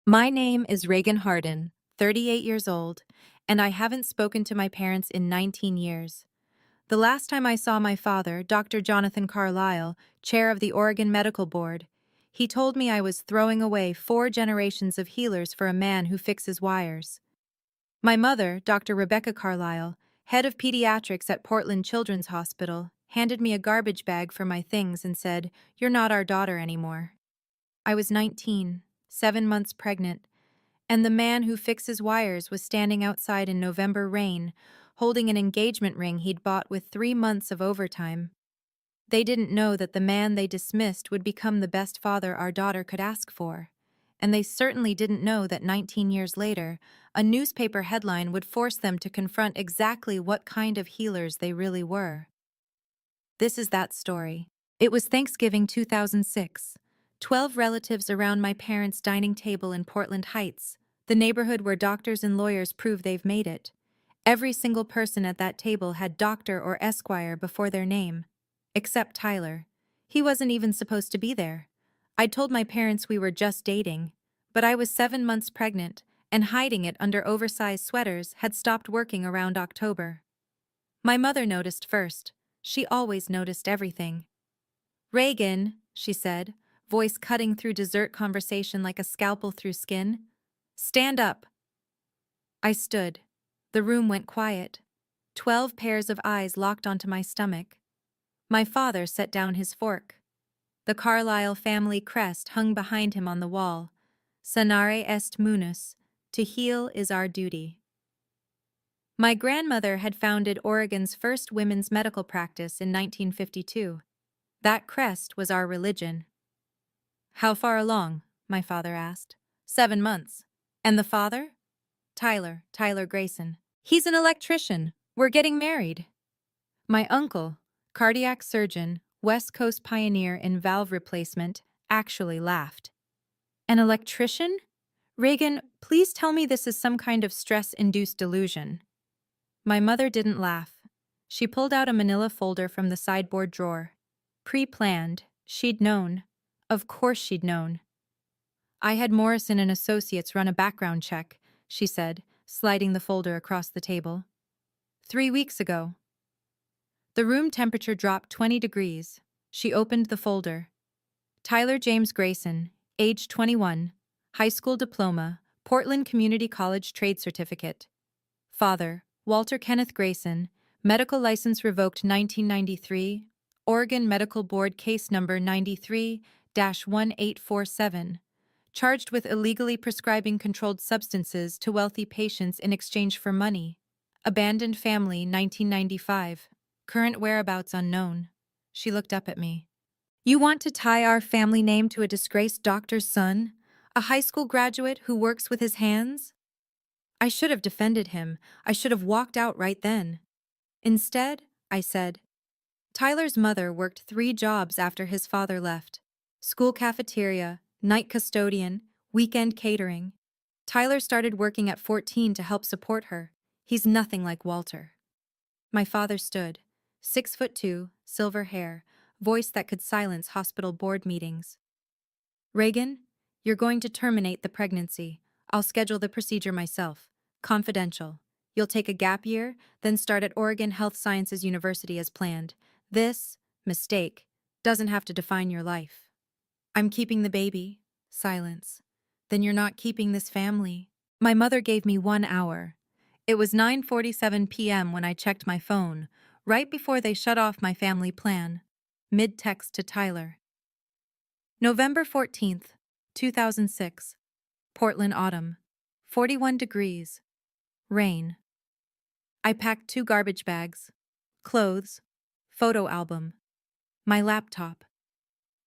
My name is Reagan Hardin, 38 years old, and I haven't spoken to my parents in 19 years. The last time I saw my father, Dr. Jonathan Carlisle, chair of the Oregon Medical Board, he told me I was throwing away 4 generations of healers for a man who fixes wires. My mother, Dr. Rebecca Carlisle, head of pediatrics at Portland Children's Hospital, handed me a garbage bag for my things and said, "You're not our daughter anymore." I was 19, 7 months pregnant, and the man who fixes wires was standing outside in November rain, holding an engagement ring he'd bought with 3 months of overtime. They didn't know that the man they dismissed would become the best father our daughter could ask for. And they certainly didn't know that 19 years later, a newspaper headline would force them to confront exactly what kind of healers they really were. This is that story. It was Thanksgiving 2006. 12 relatives around my parents' dining table in Portland Heights, the neighborhood where doctors and lawyers prove they've made it. Every single person at that table had doctor or esquire before their name. Except Tyler. He wasn't even supposed to be there. I'd told my parents we were just dating, but I was 7 months pregnant, and hiding it under oversized sweaters had stopped working around October. My mother noticed first. She always noticed everything. "Reagan," she said, voice cutting through dessert conversation like a scalpel through skin. "Stand up." I stood. The room went quiet. 12 pairs of eyes locked onto my stomach. My father set down his fork. The Carlisle family crest hung behind him on the wall. Sanare est munus, to heal is our duty. My grandmother had founded Oregon's first women's medical practice in 1952. That crest was our religion. "How far along?" my father asked. "7 months. And the father?" Tyler Grayson. "He's an electrician. We're getting married." My uncle, cardiac surgeon, West Coast pioneer in valve replacement, actually laughed. "An electrician? Reagan, please tell me this is some kind of stress-induced delusion." My mother didn't laugh. She pulled out a manila folder from the sideboard drawer. Pre-planned. She'd known. Of course she'd known. "I had Morrison and Associates run a background check," she said, sliding the folder across the table. "3 weeks ago." The room temperature dropped 20 degrees. She opened the folder. Tyler James Grayson, age 21, high school diploma, Portland Community College trade certificate. Father, Walter Kenneth Grayson, medical license revoked 1993, Oregon Medical Board case number 93-1847. Charged with illegally prescribing controlled substances to wealthy patients in exchange for money. Abandoned family, 1995. Current whereabouts unknown. She looked up at me. "You want to tie our family name to a disgraced doctor's son? A high school graduate who works with his hands?" I should have defended him. I should have walked out right then. Instead, I said, "Tyler's mother worked 3 jobs after his father left. School cafeteria, night custodian, weekend catering. Tyler started working at 14 to help support her. He's nothing like Walter." My father stood. 6'2", silver hair, voice that could silence hospital board meetings. "Reagan, you're going to terminate the pregnancy. I'll schedule the procedure myself. Confidential. You'll take a gap year, then start at Oregon Health Sciences University as planned. This mistake doesn't have to define your life." "I'm keeping the baby." Silence. "Then you're not keeping this family." My mother gave me 1 hour. It was 9:47 p.m. when I checked my phone, right before they shut off my family plan. Mid-text to Tyler. November 14th, 2006. Portland autumn. 41 degrees. Rain. I packed 2 garbage bags. Clothes. Photo album. My laptop.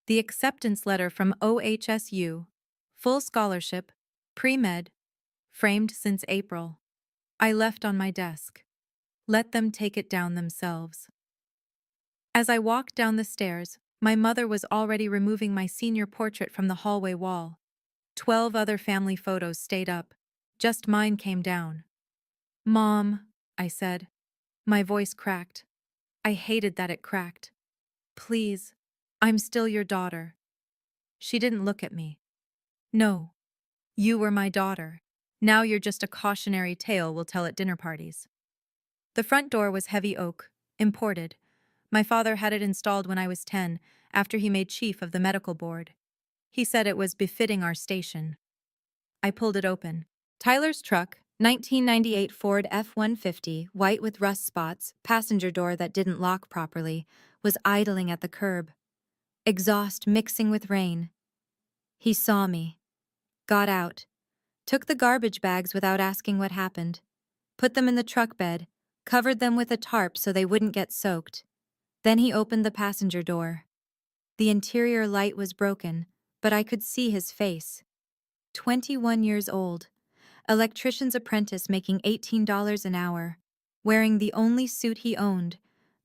The acceptance letter from OHSU. Full scholarship. Pre-med. Framed since April. I left on my desk. Let them take it down themselves. As I walked down the stairs, my mother was already removing my senior portrait from the hallway wall. 12 other family photos stayed up. Just mine came down. "Mom," I said. My voice cracked. I hated that it cracked. "Please, I'm still your daughter." She didn't look at me. "No." You were my daughter. Now you're just a cautionary tale we'll tell at dinner parties. The front door was heavy oak, imported. My father had it installed when I was 10, after he made chief of the medical board. He said it was befitting our station. I pulled it open. Tyler's truck, 1998 Ford F-150, white with rust spots, passenger door that didn't lock properly, was idling at the curb. Exhaust mixing with rain. He saw me, got out, took the garbage bags without asking what happened, put them in the truck bed, covered them with a tarp so they wouldn't get soaked. Then he opened the passenger door. The interior light was broken, but I could see his face. 21 years old, electrician's apprentice making $18 an hour, wearing the only suit he owned,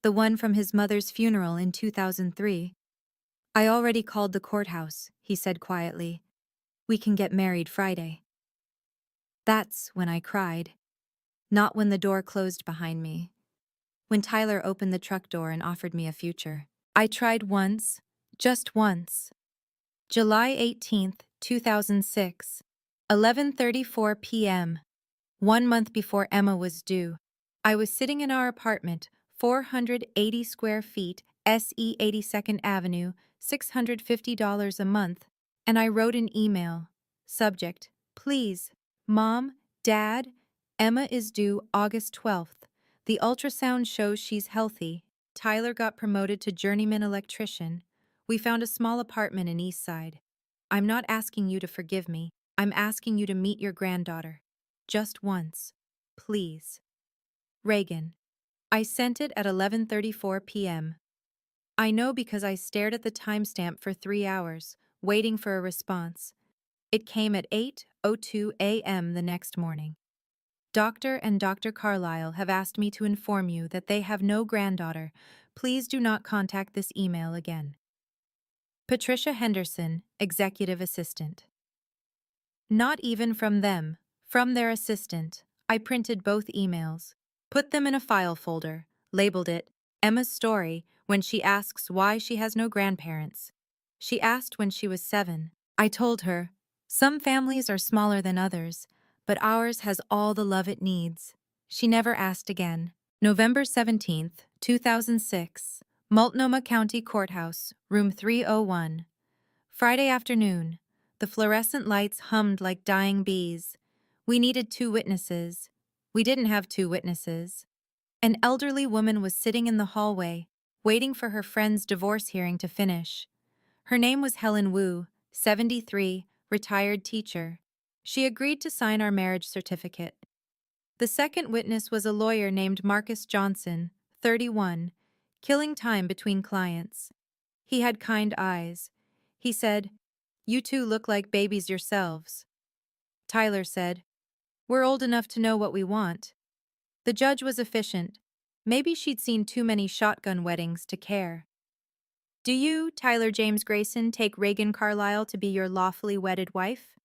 the one from his mother's funeral in 2003. I already called the courthouse, he said quietly. We can get married Friday. That's when I cried. Not when the door closed behind me. When Tyler opened the truck door and offered me a future. I tried once, just once. July 18th, 2006, 11:34 p.m. 1 month before Emma was due. I was sitting in our apartment, 480 square feet, SE 82nd Avenue, $650 a month, and I wrote an email. Subject: Please, Mom, Dad, Emma is due August 12th. The ultrasound shows she's healthy. Tyler got promoted to journeyman electrician. We found a small apartment in East Side. I'm not asking you to forgive me. I'm asking you to meet your granddaughter. Just once. Please. Reagan. I sent it at 11:34 p.m. I know because I stared at the timestamp for 3 hours, waiting for a response. It came at 8:02 a.m. the next morning. Dr. and Dr. Carlisle have asked me to inform you that they have no granddaughter. Please do not contact this email again. Patricia Henderson, Executive Assistant. Not even from them, from their assistant. I printed both emails, put them in a file folder, labeled it Emma's Story when she asks why she has no grandparents. She asked when she was 7. I told her, some families are smaller than others, but ours has all the love it needs. She never asked again. November 17th, 2006, Multnomah County Courthouse, room 301. Friday afternoon. The fluorescent lights hummed like dying bees. We needed 2 witnesses. We didn't have 2 witnesses. An elderly woman was sitting in the hallway, waiting for her friend's divorce hearing to finish. Her name was Helen Wu, 73, retired teacher. She agreed to sign our marriage certificate. The second witness was a lawyer named Marcus Johnson, 31, killing time between clients. He had kind eyes. He said, "You two look like babies yourselves." Tyler said, "We're old enough to know what we want." The judge was efficient. Maybe she'd seen too many shotgun weddings to care. Do you, Tyler James Grayson, take Reagan Carlisle to be your lawfully wedded wife?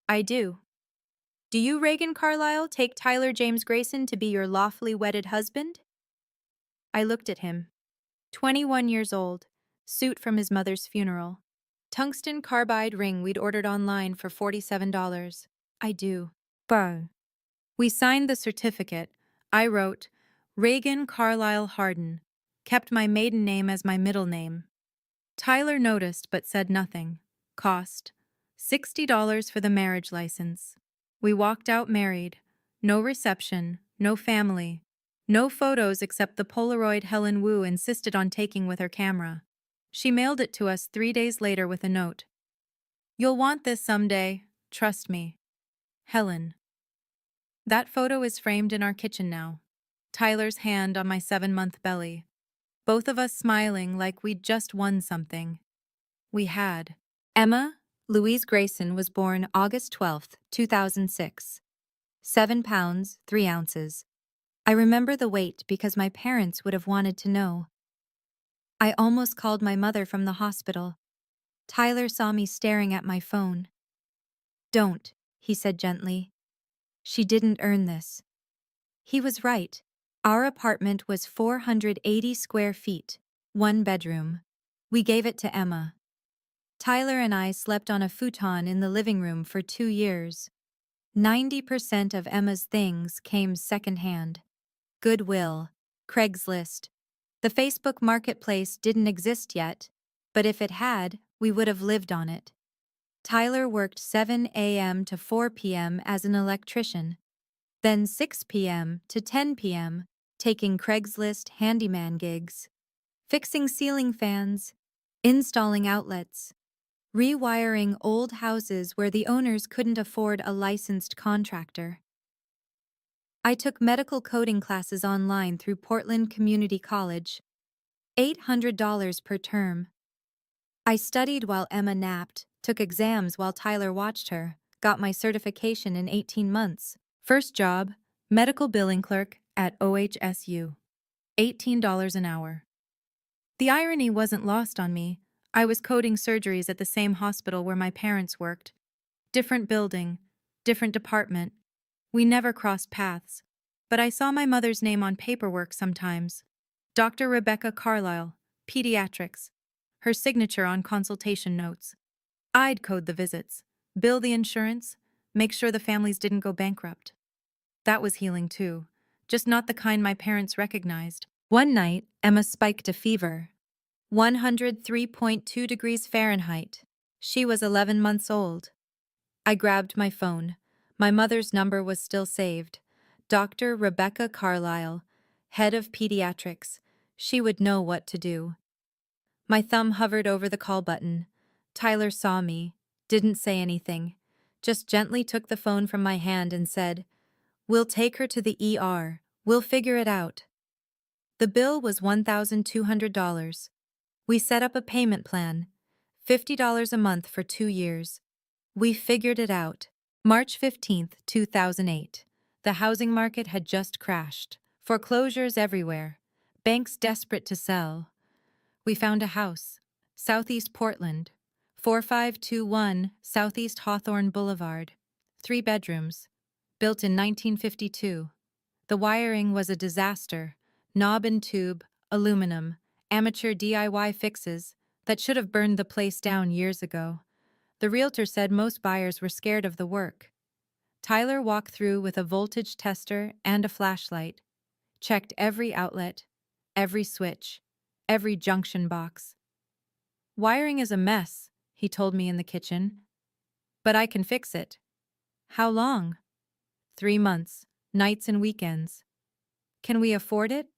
I do. Do you, Reagan Carlisle, take Tyler James Grayson to be your lawfully wedded husband? I looked at him. 21 years old, suit from his mother's funeral. Tungsten carbide ring we'd ordered online for $47. I do. Burn. We signed the certificate. I wrote, Reagan Carlisle Harden. Kept my maiden name as my middle name. Tyler noticed but said nothing. Cost: $60 for the marriage license. We walked out married. No reception, no family. No photos except the Polaroid Helen Wu insisted on taking with her camera. She mailed it to us 3 days later with a note. You'll want this someday, trust me. Helen. That photo is framed in our kitchen now. Tyler's hand on my 7-month belly. Both of us smiling like we'd just won something. We had. Emma Louise Grayson was born August 12, 2006. 7 pounds, 3 ounces. I remember the weight because my parents would have wanted to know. I almost called my mother from the hospital. Tyler saw me staring at my phone. Don't, he said gently. She didn't earn this. He was right. Our apartment was 480 square feet, 1 bedroom. We gave it to Emma. Tyler and I slept on a futon in the living room for 2 years. 90% of Emma's things came secondhand. Goodwill, Craigslist. The Facebook marketplace didn't exist yet, but if it had, we would have lived on it. Tyler worked 7 a.m. to 4 p.m. as an electrician, then 6 p.m. to 10 p.m., taking Craigslist handyman gigs, fixing ceiling fans, installing outlets, rewiring old houses where the owners couldn't afford a licensed contractor. I took medical coding classes online through Portland Community College, $800 per term. I studied while Emma napped, took exams while Tyler watched her, got my certification in 18 months. First job, medical billing clerk at OHSU. $18 an hour. The irony wasn't lost on me. I was coding surgeries at the same hospital where my parents worked. Different building, different department. We never crossed paths. But I saw my mother's name on paperwork sometimes. Dr. Rebecca Carlisle, Pediatrics. Her signature on consultation notes. I'd code the visits, bill the insurance, make sure the families didn't go bankrupt. That was healing too, just not the kind my parents recognized. One night, Emma spiked a fever. 103.2 degrees Fahrenheit. She was 11 months old. I grabbed my phone. My mother's number was still saved. Dr. Rebecca Carlisle, head of pediatrics. She would know what to do. My thumb hovered over the call button. Tyler saw me, didn't say anything, just gently took the phone from my hand and said, "We'll take her to the ER. We'll figure it out." The bill was $1,200. We set up a payment plan, $50 a month for 2 years. We figured it out. March 15, 2008. The housing market had just crashed. Foreclosures everywhere. Banks desperate to sell. We found a house. Southeast Portland. 4521 Southeast Hawthorne Boulevard. 3 bedrooms. Built in 1952. The wiring was a disaster. Knob and tube, aluminum, amateur DIY fixes that should have burned the place down years ago. The realtor said most buyers were scared of the work. Tyler walked through with a voltage tester and a flashlight, checked every outlet, every switch, every junction box. "Wiring is a mess," he told me in the kitchen. "But I can fix it." "How long?" 3 months, nights and weekends. "Can we afford it?"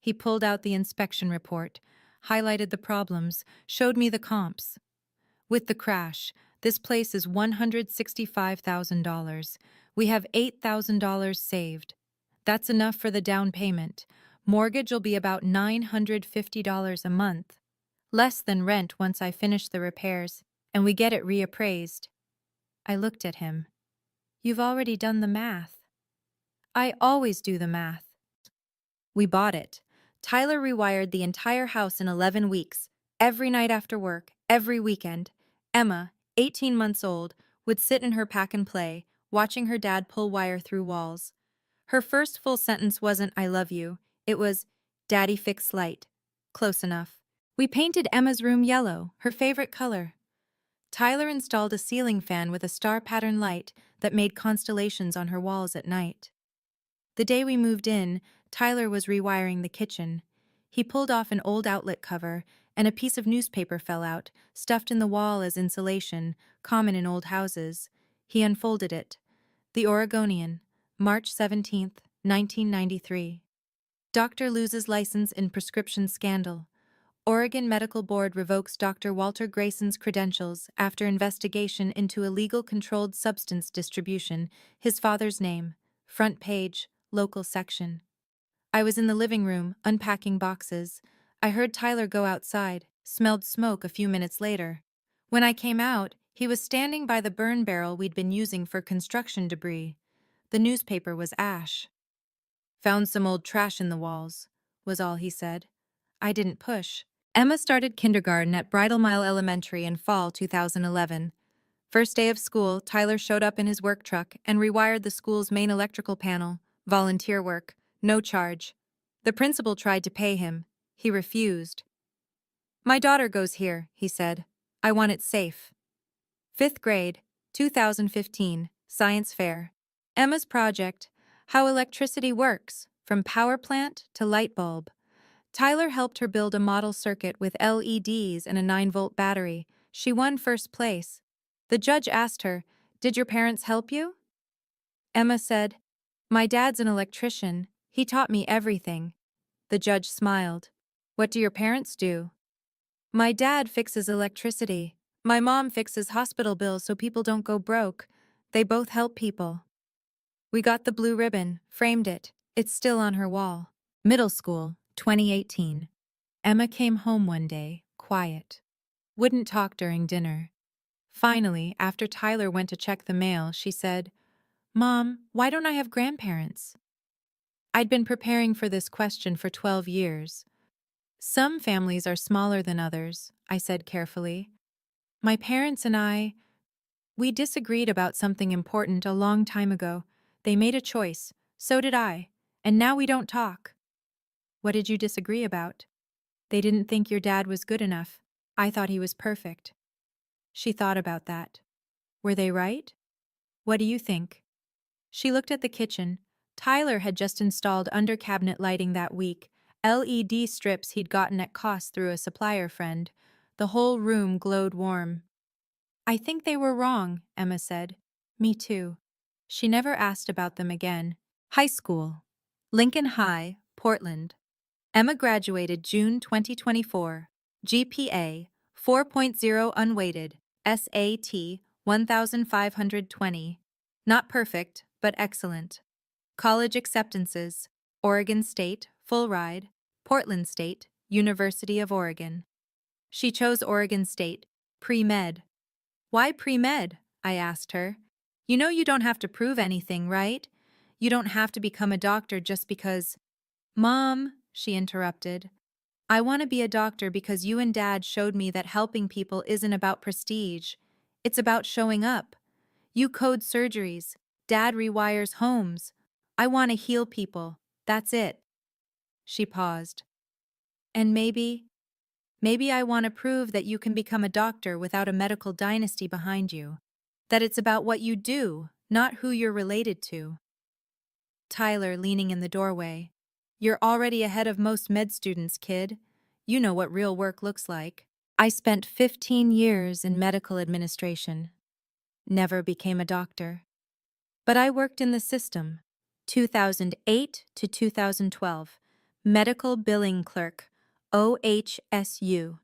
He pulled out the inspection report, highlighted the problems, showed me the comps. "With the crash, this place is $165,000. We have $8,000 saved. That's enough for the down payment. Mortgage will be about $950 a month. Less than rent once I finish the repairs, and we get it reappraised." I looked at him. "You've already done the math." "I always do the math." We bought it. Tyler rewired the entire house in 11 weeks, every night after work, every weekend. Emma, 18 months old, would sit in her pack and play, watching her dad pull wire through walls. Her first full sentence wasn't "I love you," it was "Daddy fix light." Close enough. We painted Emma's room yellow, her favorite color. Tyler installed a ceiling fan with a star pattern light that made constellations on her walls at night. The day we moved in, Tyler was rewiring the kitchen. He pulled off an old outlet cover, and a piece of newspaper fell out, stuffed in the wall as insulation, common in old houses. He unfolded it. The Oregonian, March 17, 1993. Doctor loses license in prescription scandal. Oregon Medical Board revokes Dr. Walter Grayson's credentials after investigation into illegal controlled substance distribution. His father's name. Front page, local section. I was in the living room, unpacking boxes. I heard Tyler go outside, smelled smoke a few minutes later. When I came out, he was standing by the burn barrel we'd been using for construction debris. The newspaper was ash. "Found some old trash in the walls," was all he said. I didn't push. Emma started kindergarten at Bridal Mile Elementary in fall 2011. First day of school, Tyler showed up in his work truck and rewired the school's main electrical panel. Volunteer work. No charge. The principal tried to pay him. He refused. "My daughter goes here," he said. I want it safe. 5th grade, 2015, Science Fair. Emma's project, How Electricity Works, from Power Plant to Light Bulb. Tyler helped her build a model circuit with LEDs and a 9-volt battery. She won first place. The judge asked her, "Did your parents help you?" Emma said, "My dad's an electrician. He taught me everything." The judge smiled. "What do your parents do?" "My dad fixes electricity. My mom fixes hospital bills so people don't go broke. They both help people." We got the blue ribbon, framed it. It's still on her wall. Middle school, 2018. Emma came home one day, quiet. Wouldn't talk during dinner. Finally, after Tyler went to check the mail, she said, "Mom, why don't I have grandparents?" I'd been preparing for this question for 12 years. "Some families are smaller than others," I said carefully. "My parents and we disagreed about something important a long time ago. They made a choice. So did I. And now we don't talk." "What did you disagree about?" "They didn't think your dad was good enough. I thought he was perfect." She thought about that. "Were they right? What do you think?" She looked at the kitchen. Tyler had just installed under-cabinet lighting that week, LED strips he'd gotten at cost through a supplier friend. The whole room glowed warm. "I think they were wrong," Emma said. "Me too." She never asked about them again. High school. Lincoln High, Portland. Emma graduated June 2024. GPA 4.0 unweighted. SAT 1520. Not perfect, but excellent. College acceptances: Oregon State, full ride; Portland State, University of Oregon. She chose Oregon State, pre-med. "Why pre-med?" I asked her. "You know you don't have to prove anything, right? You don't have to become a doctor just because—" "Mom," she interrupted, "I want to be a doctor because you and Dad showed me that helping people isn't about prestige. It's about showing up. You code surgeries. Dad rewires homes. I want to heal people. That's it." She paused. "And maybe I want to prove that you can become a doctor without a medical dynasty behind you. That it's about what you do, not who you're related to." Tyler leaning in the doorway. "You're already ahead of most med students, kid. You know what real work looks like." I spent 15 years in medical administration. Never became a doctor. But I worked in the system. 2008 to 2012. Medical billing clerk. OHSU.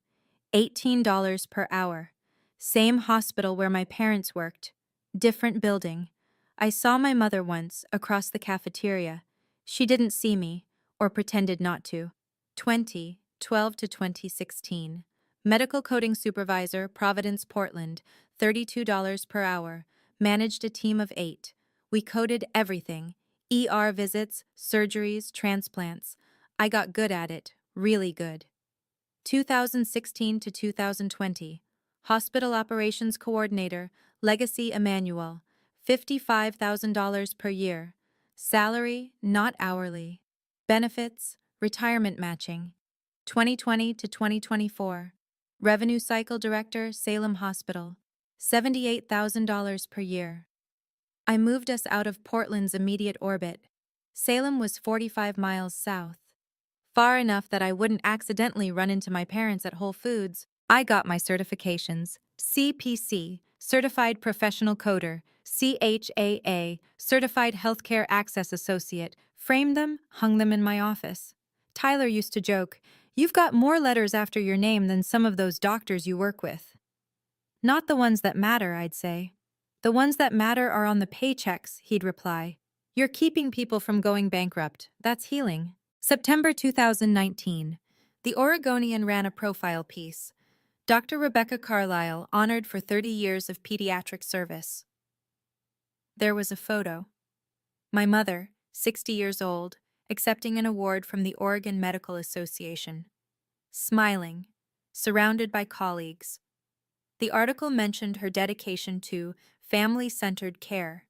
$18 per hour. Same hospital where my parents worked. Different building. I saw my mother once, across the cafeteria. She didn't see me, or pretended not to. 2012 to 2016. Medical coding supervisor, Providence, Portland. $32 per hour. Managed a team of 8. We coded everything. ER visits, surgeries, transplants. I got good at it, really good. 2016 to 2020. Hospital Operations Coordinator, Legacy Emmanuel. $55,000 per year. Salary, not hourly. Benefits, retirement matching. 2020 to 2024. Revenue Cycle Director, Salem Hospital. $78,000 per year. I moved us out of Portland's immediate orbit. Salem was 45 miles south. Far enough that I wouldn't accidentally run into my parents at Whole Foods. I got my certifications: CPC, Certified Professional Coder; CHAA, Certified Healthcare Access Associate. Framed them, hung them in my office. Tyler used to joke, "You've got more letters after your name than some of those doctors you work with." "Not the ones that matter," I'd say. "The ones that matter are on the paychecks," he'd reply. "You're keeping people from going bankrupt. That's healing." September 2019. The Oregonian ran a profile piece. Dr. Rebecca Carlisle, honored for 30 years of pediatric service. There was a photo. My mother, 60 years old, accepting an award from the Oregon Medical Association. Smiling, surrounded by colleagues. The article mentioned her dedication to family-centered care.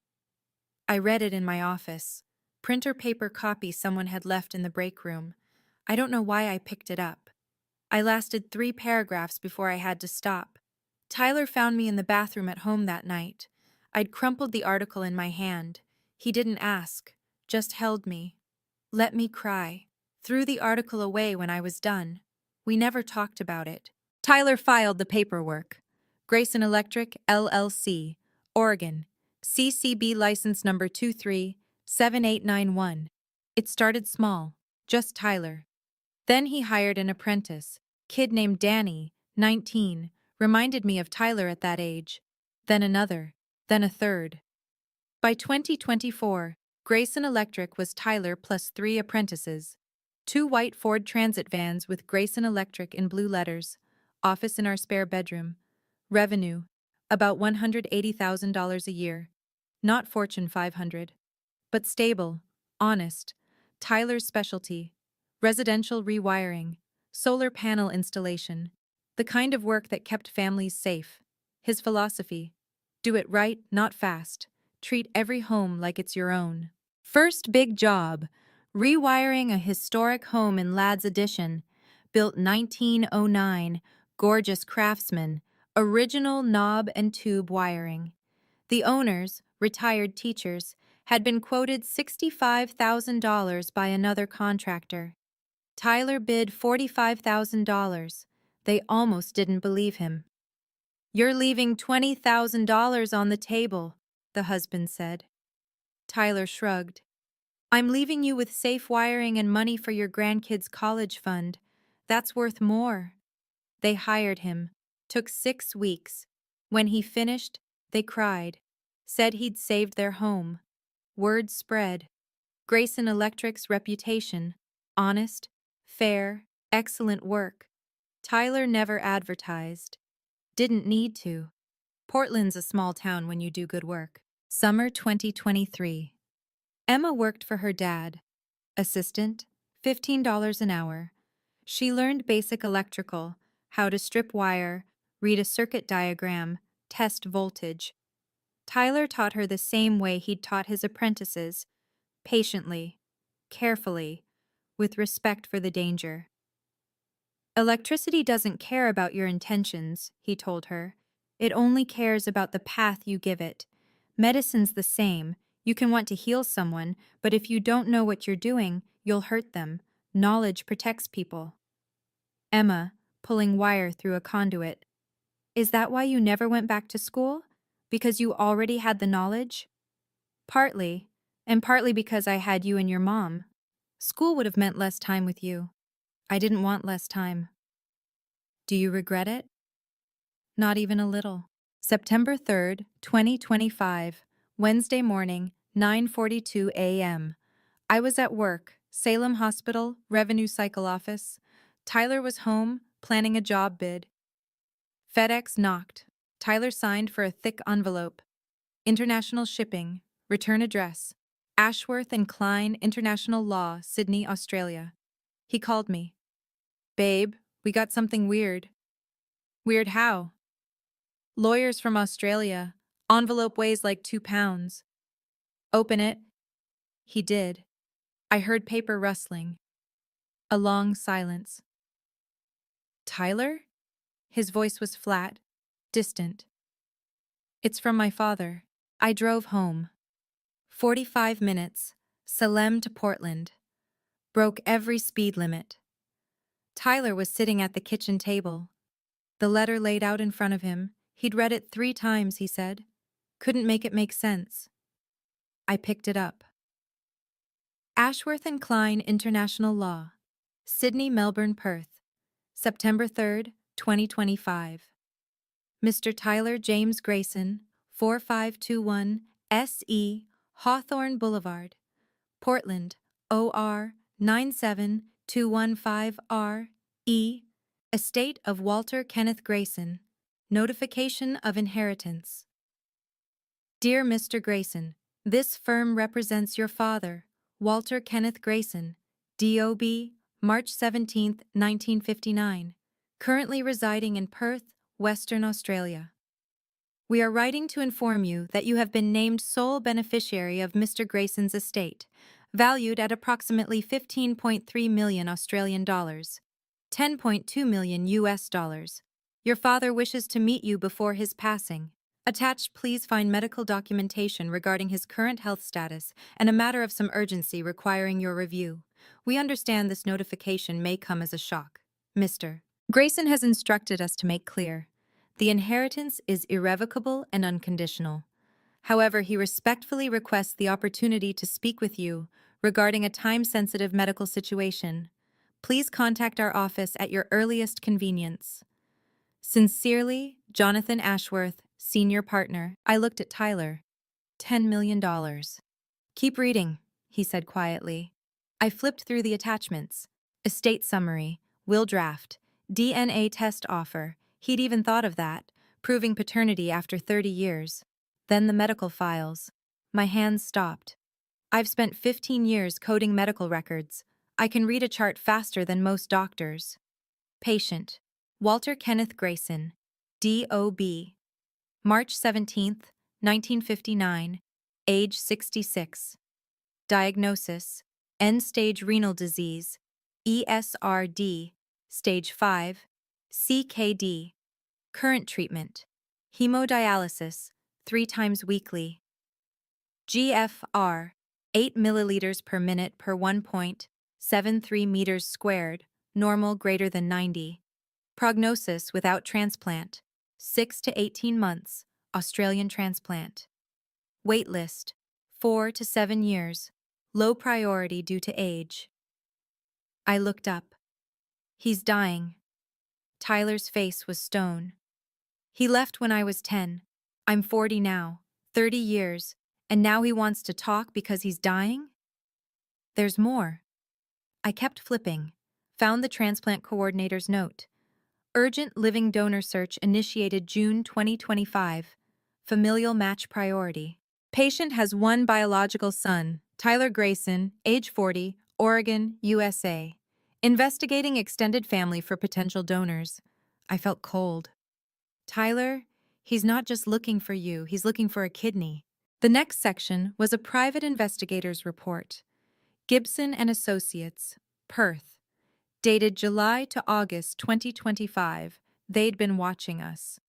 I read it in my office. Printer paper copy someone had left in the break room. I don't know why I picked it up. I lasted 3 paragraphs before I had to stop. Tyler found me in the bathroom at home that night. I'd crumpled the article in my hand. He didn't ask, just held me. Let me cry. Threw the article away when I was done. We never talked about it. Tyler filed the paperwork. Grayson Electric, LLC, Oregon, CCB license number 237891. It started small, just Tyler. Then he hired an apprentice, kid named Danny, 19, reminded me of Tyler at that age. Then another, then a third. By 2024, Grayson Electric was Tyler plus 3 apprentices. 2 white Ford Transit vans with Grayson Electric in blue letters. Office in our spare bedroom. Revenue, about $180,000 a year. Not Fortune 500. But stable, honest. Tyler's specialty. Residential rewiring. Solar panel installation. The kind of work that kept families safe. His philosophy. Do it right, not fast. Treat every home like it's your own. First big job. Rewiring a historic home in Ladd's Addition. Built 1909. Gorgeous craftsman. Original knob and tube wiring. The owners, retired teachers, had been quoted $65,000 by another contractor. Tyler bid $45,000. They almost didn't believe him. "You're leaving $20,000 on the table," the husband said. Tyler shrugged. "I'm leaving you with safe wiring and money for your grandkids' college fund. That's worth more." They hired him. Took 6 weeks. When he finished, they cried. Said he'd saved their home. Word spread. Grayson Electric's reputation. Honest, fair, excellent work. Tyler never advertised. Didn't need to. Portland's a small town when you do good work. Summer 2023. Emma worked for her dad. Assistant, $15 an hour. She learned basic electrical, how to strip wire, read a circuit diagram, test voltage. Tyler taught her the same way he'd taught his apprentices, patiently, carefully, with respect for the danger. "Electricity doesn't care about your intentions," he told her. "It only cares about the path you give it. Medicine's the same. You can want to heal someone, but if you don't know what you're doing, you'll hurt them. Knowledge protects people." Emma, pulling wire through a conduit. "Is that why you never went back to school? Because you already had the knowledge?" "Partly, and partly because I had you and your mom. School would have meant less time with you. I didn't want less time." "Do you regret it?" "Not even a little." September 3rd, 2025, Wednesday morning, 9:42 a.m. I was at work, Salem Hospital, Revenue Cycle Office. Tyler was home, planning a job bid. FedEx knocked. Tyler signed for a thick envelope. International shipping. Return address. Ashworth and Klein International Law, Sydney, Australia. He called me. "Babe, we got something weird." "Weird how?" "Lawyers from Australia. Envelope weighs like 2 pounds." "Open it." He did. I heard paper rustling. A long silence. "Tyler?" His voice was flat, distant. "It's from my father." I drove home. 45 minutes, Salem to Portland. Broke every speed limit. Tyler was sitting at the kitchen table. The letter laid out in front of him. He'd read it 3 times, he said. Couldn't make it make sense. I picked it up. Ashworth and Klein International Law. Sydney, Melbourne, Perth. September 3rd, 2025. Mr. Tyler James Grayson, 4521 S.E. Hawthorne Boulevard, Portland, OR 97215R.E. Estate of Walter Kenneth Grayson. Notification of inheritance. Dear Mr. Grayson, this firm represents your father, Walter Kenneth Grayson, D.O.B., March 17, 1959, currently residing in Perth, Western Australia. We are writing to inform you that you have been named sole beneficiary of Mr. Grayson's estate, valued at approximately 15.3 million Australian dollars, 10.2 million US dollars. Your father wishes to meet you before his passing. Attached, please find medical documentation regarding his current health status and a matter of some urgency requiring your review. We understand this notification may come as a shock. Mr. Grayson has instructed us to make clear. The inheritance is irrevocable and unconditional. However, he respectfully requests the opportunity to speak with you regarding a time-sensitive medical situation. Please contact our office at your earliest convenience. Sincerely, Jonathan Ashworth, Senior Partner. I looked at Tyler. $10 million. Keep reading, he said quietly. I flipped through the attachments. Estate summary, will draft, DNA test offer. He'd even thought of that, proving paternity after 30 years. Then the medical files. My hands stopped. I've spent 15 years coding medical records. I can read a chart faster than most doctors. Patient. Walter Kenneth Grayson, D.O.B. March 17, 1959, age 66. Diagnosis: end-stage renal disease, ESRD, stage 5, CKD. Current treatment: hemodialysis, 3 times weekly. GFR, 8 milliliters per minute per 1.73 meters squared, normal greater than 90. Prognosis without transplant, 6 to 18 months, Australian transplant. Wait list, 4 to 7 years, low priority due to age. I looked up. He's dying. Tyler's face was stone. He left when I was 10. I'm 40 now, 30 years, and now he wants to talk because he's dying? There's more. I kept flipping, found the transplant coordinator's note. Urgent living donor search initiated June 2025. Familial match priority. Patient has one biological son, Tyler Grayson, age 40, Oregon, USA. Investigating extended family for potential donors. I felt cold. Tyler, he's not just looking for you, he's looking for a kidney. The next section was a private investigator's report. Gibson and Associates, Perth. Dated July to August 2025, they'd been watching us.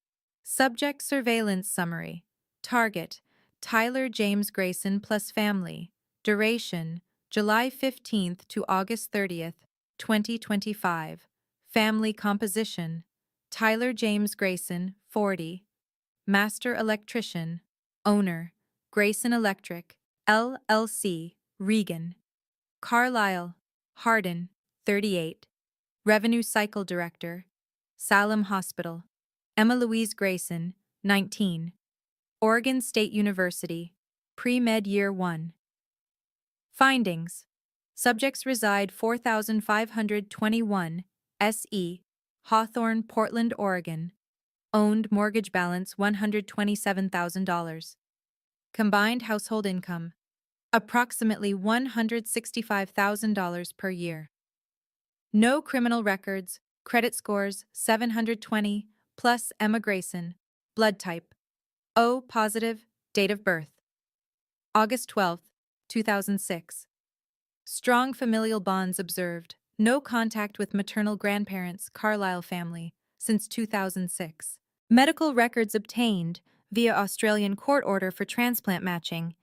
Subject surveillance summary. Target, Tyler James Grayson plus family. Duration, July 15th to August 30th, 2025. Family composition, Tyler James Grayson, 40. Master electrician. Owner, Grayson Electric, LLC, Regan. Carlisle, Hardin, 38. Revenue Cycle Director, Salem Hospital. Emma Louise Grayson, 19. Oregon State University, Pre-Med Year 1. Findings: subjects reside 4,521 SE, Hawthorne, Portland, Oregon. Owned mortgage balance $127,000. Combined household income, approximately $165,000 per year. No criminal records, credit scores 720, plus Emma Grayson, blood type O positive, date of birth August 12, 2006. Strong familial bonds observed, no contact with maternal grandparents, Carlisle family, since 2006. Medical records obtained via Australian court order for transplant matching.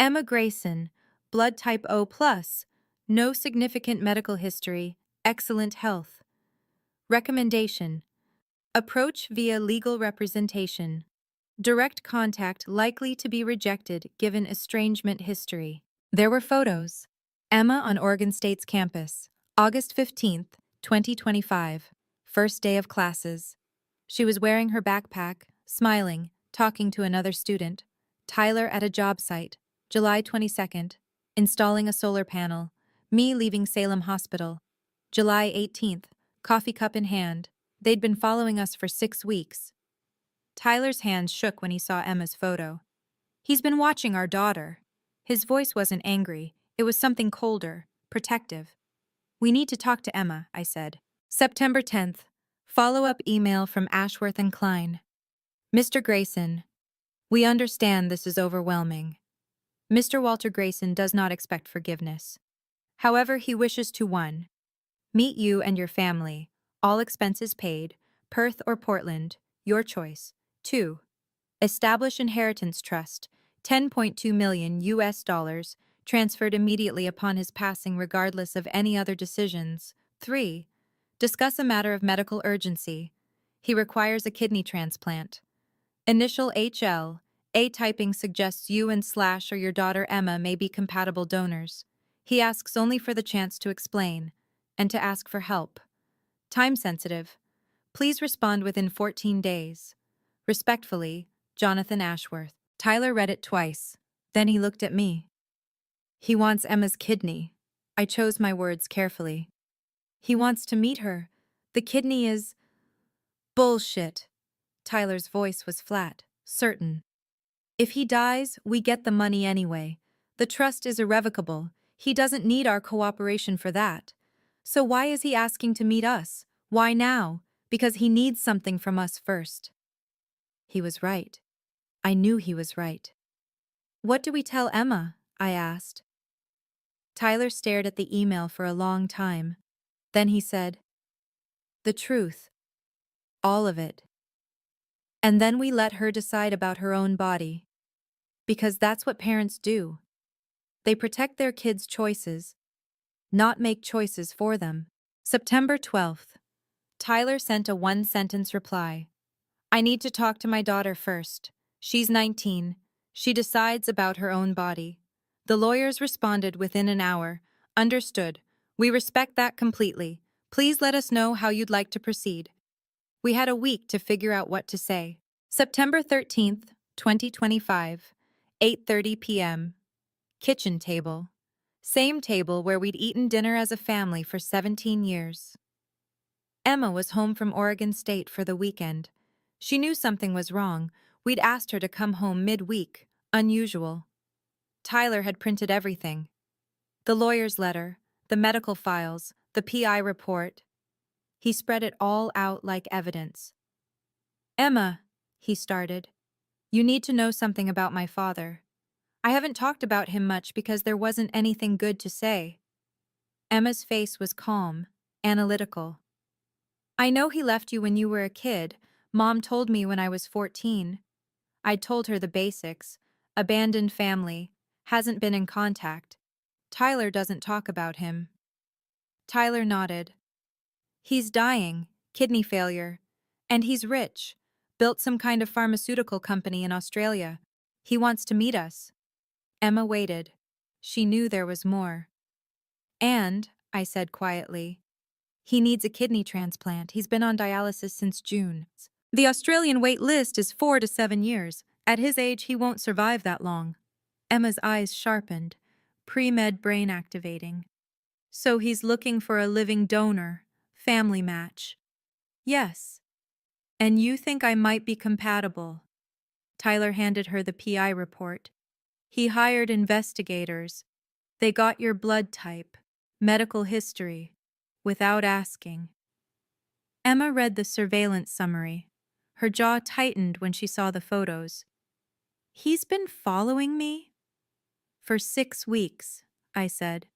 Emma Grayson, blood type O plus, no significant medical history, excellent health. Recommendation: approach via legal representation. Direct contact likely to be rejected given estrangement history. There were photos. Emma on Oregon State's campus, August 15th, 2025. First day of classes. She was wearing her backpack, smiling, talking to another student. Tyler at a job site, July 22nd, installing a solar panel. Me leaving Salem Hospital, July 18th, coffee cup in hand. They'd been following us for 6 weeks. Tyler's hands shook when he saw Emma's photo. He's been watching our daughter. His voice wasn't angry, it was something colder, protective. We need to talk to Emma, I said. September 10th, follow-up email from Ashworth and Klein. Mr. Grayson, we understand this is overwhelming. Mr. Walter Grayson does not expect forgiveness. However, he wishes to 1. Meet you and your family, all expenses paid, Perth or Portland, your choice. 2. Establish inheritance trust, 10.2 million US dollars, transferred immediately upon his passing regardless of any other decisions. 3. Discuss a matter of medical urgency. He requires a kidney transplant. Initial HL. A typing suggests you and Slash or your daughter Emma may be compatible donors. He asks only for the chance to explain and to ask for help. Time sensitive. Please respond within 14 days. Respectfully, Jonathan Ashworth. Tyler read it twice. Then he looked at me. He wants Emma's kidney. I chose my words carefully. He wants to meet her. The kidney is… bullshit. Tyler's voice was flat, certain. If he dies, we get the money anyway. The trust is irrevocable. He doesn't need our cooperation for that. So why is he asking to meet us? Why now? Because he needs something from us first. He was right. I knew he was right. What do we tell Emma? I asked. Tyler stared at the email for a long time. Then he said, the truth. All of it. And then we let her decide about her own body. Because that's what parents do. They protect their kids' choices, not make choices for them. September 12th. Tyler sent a one-sentence reply. I need to talk to my daughter first. She's 19. She decides about her own body. The lawyers responded within an hour. Understood. We respect that completely. Please let us know how you'd like to proceed. We had a week to figure out what to say. September 13th, 2025, 8:30 p.m. Kitchen table. Same table where we'd eaten dinner as a family for 17 years. Emma was home from Oregon State for the weekend. She knew something was wrong. We'd asked her to come home midweek, unusual. Tyler had printed everything. The lawyer's letter, the medical files, the PI report. He spread it all out like evidence. Emma, he started, you need to know something about my father. I haven't talked about him much because there wasn't anything good to say. Emma's face was calm, analytical. I know he left you when you were a kid. Mom told me when I was 14. I'd told her the basics. Abandoned family. Hasn't been in contact. Tyler doesn't talk about him. Tyler nodded. He's dying, kidney failure. And he's rich. Built some kind of pharmaceutical company in Australia. He wants to meet us. Emma waited. She knew there was more. And, I said quietly, he needs a kidney transplant. He's been on dialysis since June. The Australian wait list is 4 to 7 years. At his age, he won't survive that long. Emma's eyes sharpened, pre-med brain activating. So he's looking for a living donor, family match. Yes. And you think I might be compatible? Tyler handed her the PI report. He hired investigators. They got your blood type, medical history, without asking. Emma read the surveillance summary. Her jaw tightened when she saw the photos. He's been following me? For 6 weeks, I said,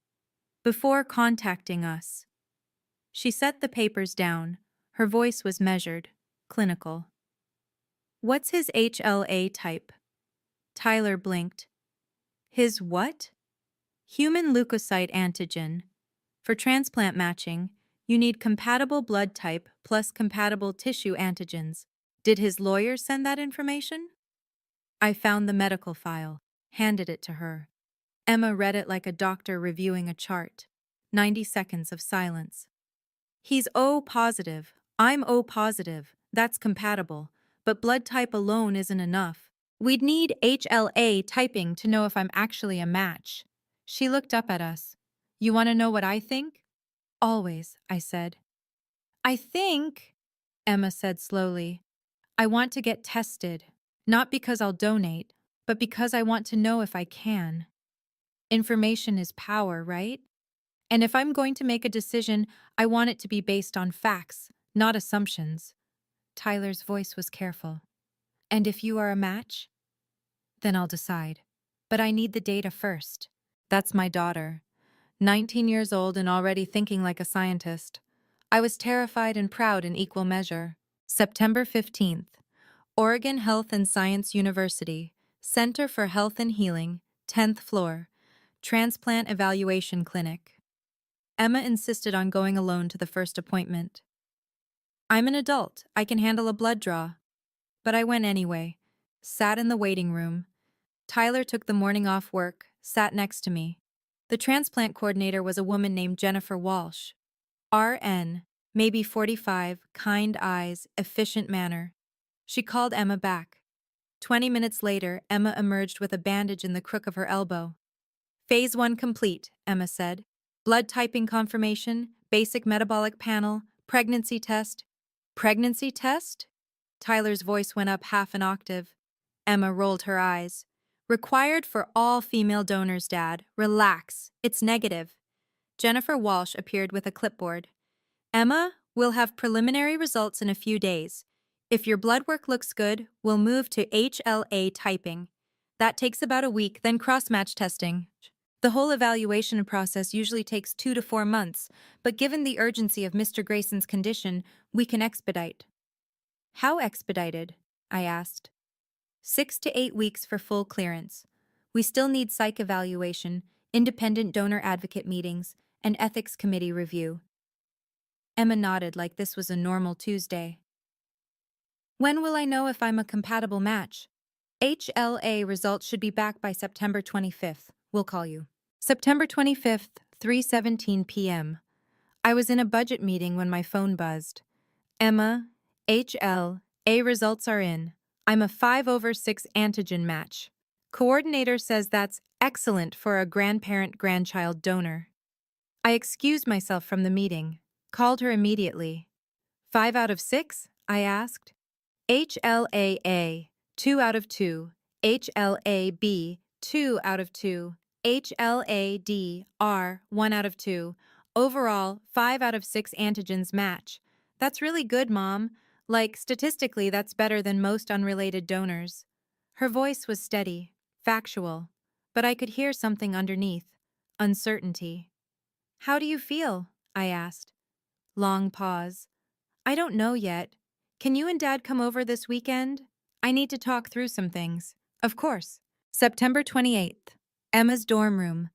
before contacting us. She set the papers down. Her voice was measured, clinical. What's his HLA type? Tyler blinked. His what? Human leukocyte antigen. For transplant matching, you need compatible blood type plus compatible tissue antigens. Did his lawyer send that information? I found the medical file, handed it to her. Emma read it like a doctor reviewing a chart. 90 seconds of silence. He's O positive. I'm O positive. That's compatible. But blood type alone isn't enough. We'd need HLA typing to know if I'm actually a match. She looked up at us. You want to know what I think? Always, I said. I think, Emma said slowly, I want to get tested. Not because I'll donate, but because I want to know if I can. Information is power, right? And if I'm going to make a decision, I want it to be based on facts, not assumptions. Tyler's voice was careful. And if you are a match? Then I'll decide. But I need the data first. That's my daughter. 19 years old and already thinking like a scientist. I was terrified and proud in equal measure. September 15th. Oregon Health and Science University, Center for Health and Healing, 10th floor, Transplant Evaluation Clinic. Emma insisted on going alone to the first appointment. I'm an adult, I can handle a blood draw. But I went anyway, sat in the waiting room. Tyler took the morning off work, sat next to me. The transplant coordinator was a woman named Jennifer Walsh. RN, maybe 45, kind eyes, efficient manner. She called Emma back. 20 minutes later, Emma emerged with a bandage in the crook of her elbow. Phase 1 complete, Emma said. Blood typing confirmation, basic metabolic panel, pregnancy test. Pregnancy test? Tyler's voice went up half an octave. Emma rolled her eyes. Required for all female donors, Dad. Relax. It's negative. Jennifer Walsh appeared with a clipboard. Emma, we'll have preliminary results in a few days. If your blood work looks good, we'll move to HLA typing. That takes about a week, then cross-match testing. The whole evaluation process usually takes 2 to 4 months, but given the urgency of Mr. Grayson's condition, we can expedite. How expedited? I asked. 6 to 8 weeks for full clearance. We still need psych evaluation, independent donor advocate meetings, and ethics committee review. Emma nodded like this was a normal Tuesday. When will I know if I'm a compatible match? HLA results should be back by September 25th. We'll call you. September 25th, 3:17 p.m. I was in a budget meeting when my phone buzzed. Emma, HLA results are in. I'm a 5/6 antigen match. Coordinator says that's excellent for a grandparent-grandchild donor. I excused myself from the meeting, called her immediately. 5 out of 6? I asked. HLA-A, 2 out of 2. HLA-B, 2 out of 2. HLA-D-R, 1 out of 2. Overall, 5 out of 6 antigens match. That's really good, Mom. Like, statistically, that's better than most unrelated donors. Her voice was steady, factual, but I could hear something underneath. Uncertainty. How do you feel? I asked. Long pause. I don't know yet. Can you and Dad come over this weekend? I need to talk through some things. Of course. September 28th. Emma's dorm room.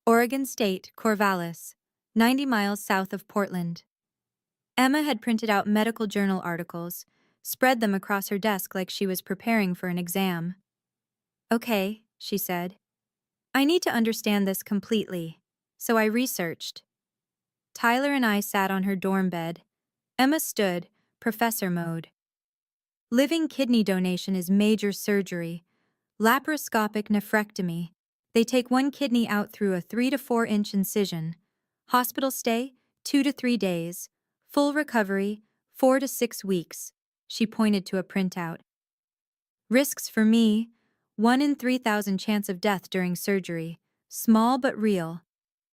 Oregon State, Corvallis, 90 miles south of Portland. Emma had printed out medical journal articles, spread them across her desk like she was preparing for an exam. Okay, she said. I need to understand this completely, so I researched. Tyler and I sat on her dorm bed. Emma stood, professor mode. Living kidney donation is major surgery. Laparoscopic nephrectomy. They take one kidney out through a 3 to 4 inch incision. Hospital stay, 2 to 3 days. Full recovery, 4 to 6 weeks. She pointed to a printout. Risks for me, 1 in 3,000 chance of death during surgery. Small but real.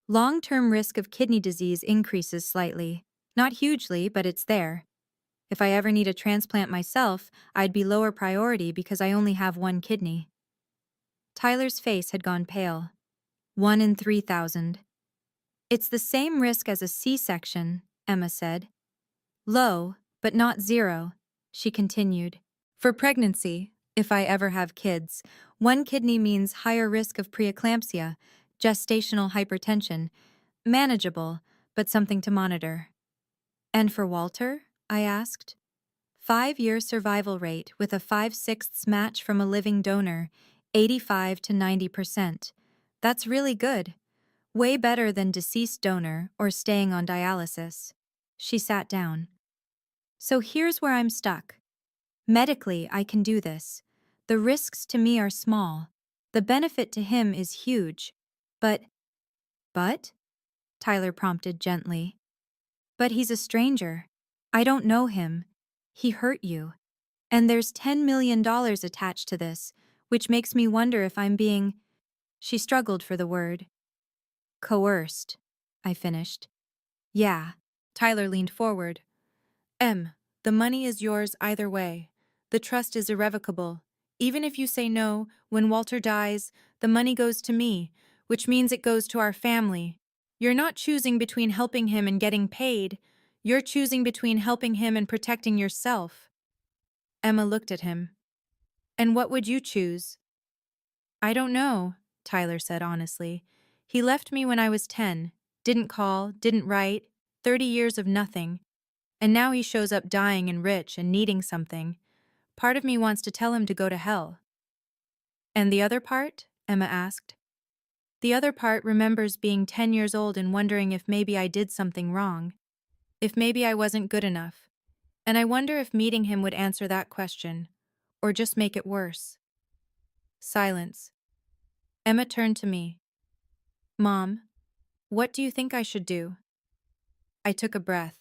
Long-term risk of kidney disease increases slightly. Not hugely, but it's there. If I ever need a transplant myself, I'd be lower priority because I only have one kidney. Tyler's face had gone pale. 1 in 3,000. It's the same risk as a C-section, Emma said. Low, but not zero, she continued. For pregnancy, if I ever have kids, one kidney means higher risk of preeclampsia, gestational hypertension. Manageable, but something to monitor. And for Walter? I asked. 5-year survival rate with a 5/6 match from a living donor, 85 to 90%. That's really good. Way better than deceased donor or staying on dialysis. She sat down. So here's where I'm stuck. Medically, I can do this. The risks to me are small. The benefit to him is huge. But? Tyler prompted gently. But he's a stranger. I don't know him. He hurt you. And there's $10 million attached to this, which makes me wonder if I'm being... She struggled for the word. Coerced, I finished. Yeah. Tyler leaned forward. The money is yours either way. The trust is irrevocable. Even if you say no, when Walter dies, the money goes to me, which means it goes to our family. You're not choosing between helping him and getting paid. You're choosing between helping him and protecting yourself. Emma looked at him. And what would you choose? I don't know, Tyler said honestly. He left me when I was 10, didn't call, didn't write, 30 years of nothing. And now he shows up dying and rich and needing something. Part of me wants to tell him to go to hell. And the other part? Emma asked. The other part remembers being 10 years old and wondering if maybe I did something wrong. If maybe I wasn't good enough. And I wonder if meeting him would answer that question. Or just make it worse. Silence. Emma turned to me. Mom, what do you think I should do? I took a breath.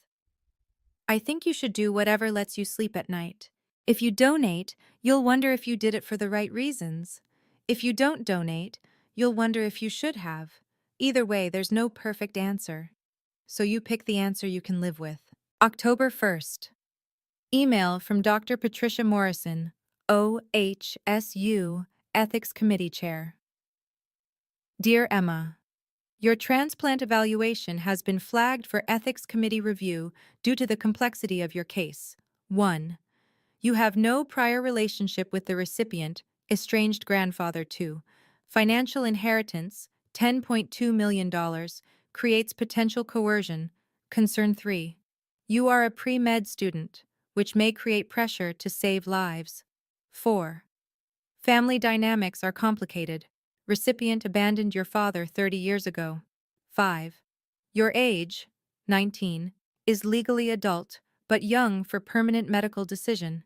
I think you should do whatever lets you sleep at night. If you donate, you'll wonder if you did it for the right reasons. If you don't donate, you'll wonder if you should have. Either way, there's no perfect answer. So you pick the answer you can live with. October 1st. Email from Dr. Patricia Morrison, OHSU, Ethics Committee Chair. Dear Emma, your transplant evaluation has been flagged for Ethics Committee review due to the complexity of your case. 1. You have no prior relationship with the recipient, estranged grandfather. 2. Financial inheritance, $10.2 million, creates potential coercion. Concern 3. You are a pre-med student, which may create pressure to save lives. 4. Family dynamics are complicated. Recipient abandoned your father 30 years ago. 5. Your age, 19, is legally adult, but young for permanent medical decision.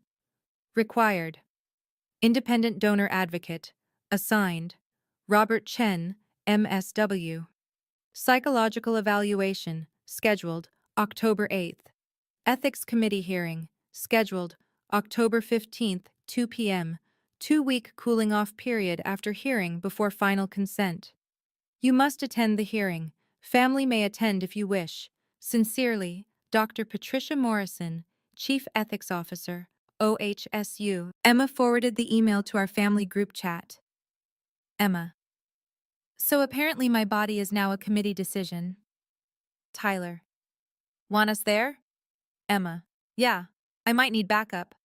Required. Independent donor advocate. Assigned. Robert Chen, MSW. Psychological evaluation. Scheduled. October 8th. Ethics Committee hearing. Scheduled. October 15th, 2 p.m. 2-week cooling-off period after hearing before final consent. You must attend the hearing. Family may attend if you wish. Sincerely, Dr. Patricia Morrison, Chief Ethics Officer, OHSU. Emma forwarded the email to our family group chat. Emma. So apparently my body is now a committee decision. Tyler. Want us there? Emma. Yeah, I might need backup.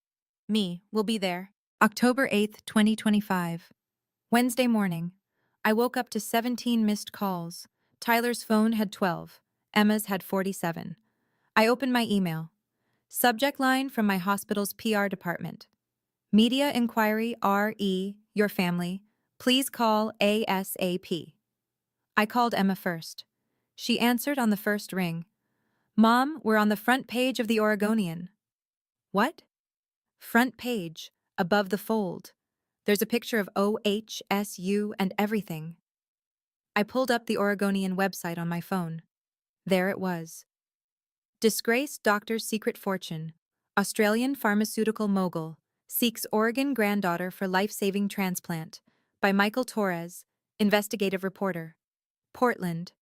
Me, we'll be there. October 8th, 2025. Wednesday morning. I woke up to 17 missed calls. Tyler's phone had 12. Emma's had 47. I opened my email. Subject line from my hospital's PR department. Media inquiry RE, your family. Please call ASAP. I called Emma first. She answered on the first ring. Mom, we're on the front page of the Oregonian. What? Front page, above the fold. There's a picture of OHSU and everything. I pulled up the Oregonian website on my phone. There it was. Disgraced doctor's secret fortune. Australian pharmaceutical mogul seeks Oregon granddaughter for life-saving transplant. By Michael Torres, investigative reporter. Portland.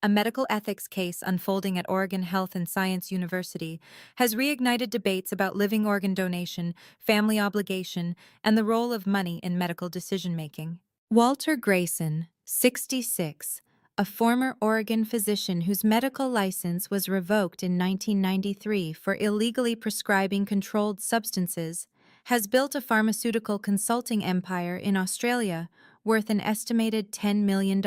A medical ethics case unfolding at Oregon Health and Science University has reignited debates about living organ donation, family obligation, and the role of money in medical decision-making. Walter Grayson, 66, a former Oregon physician whose medical license was revoked in 1993 for illegally prescribing controlled substances, has built a pharmaceutical consulting empire in Australia worth an estimated $10 million.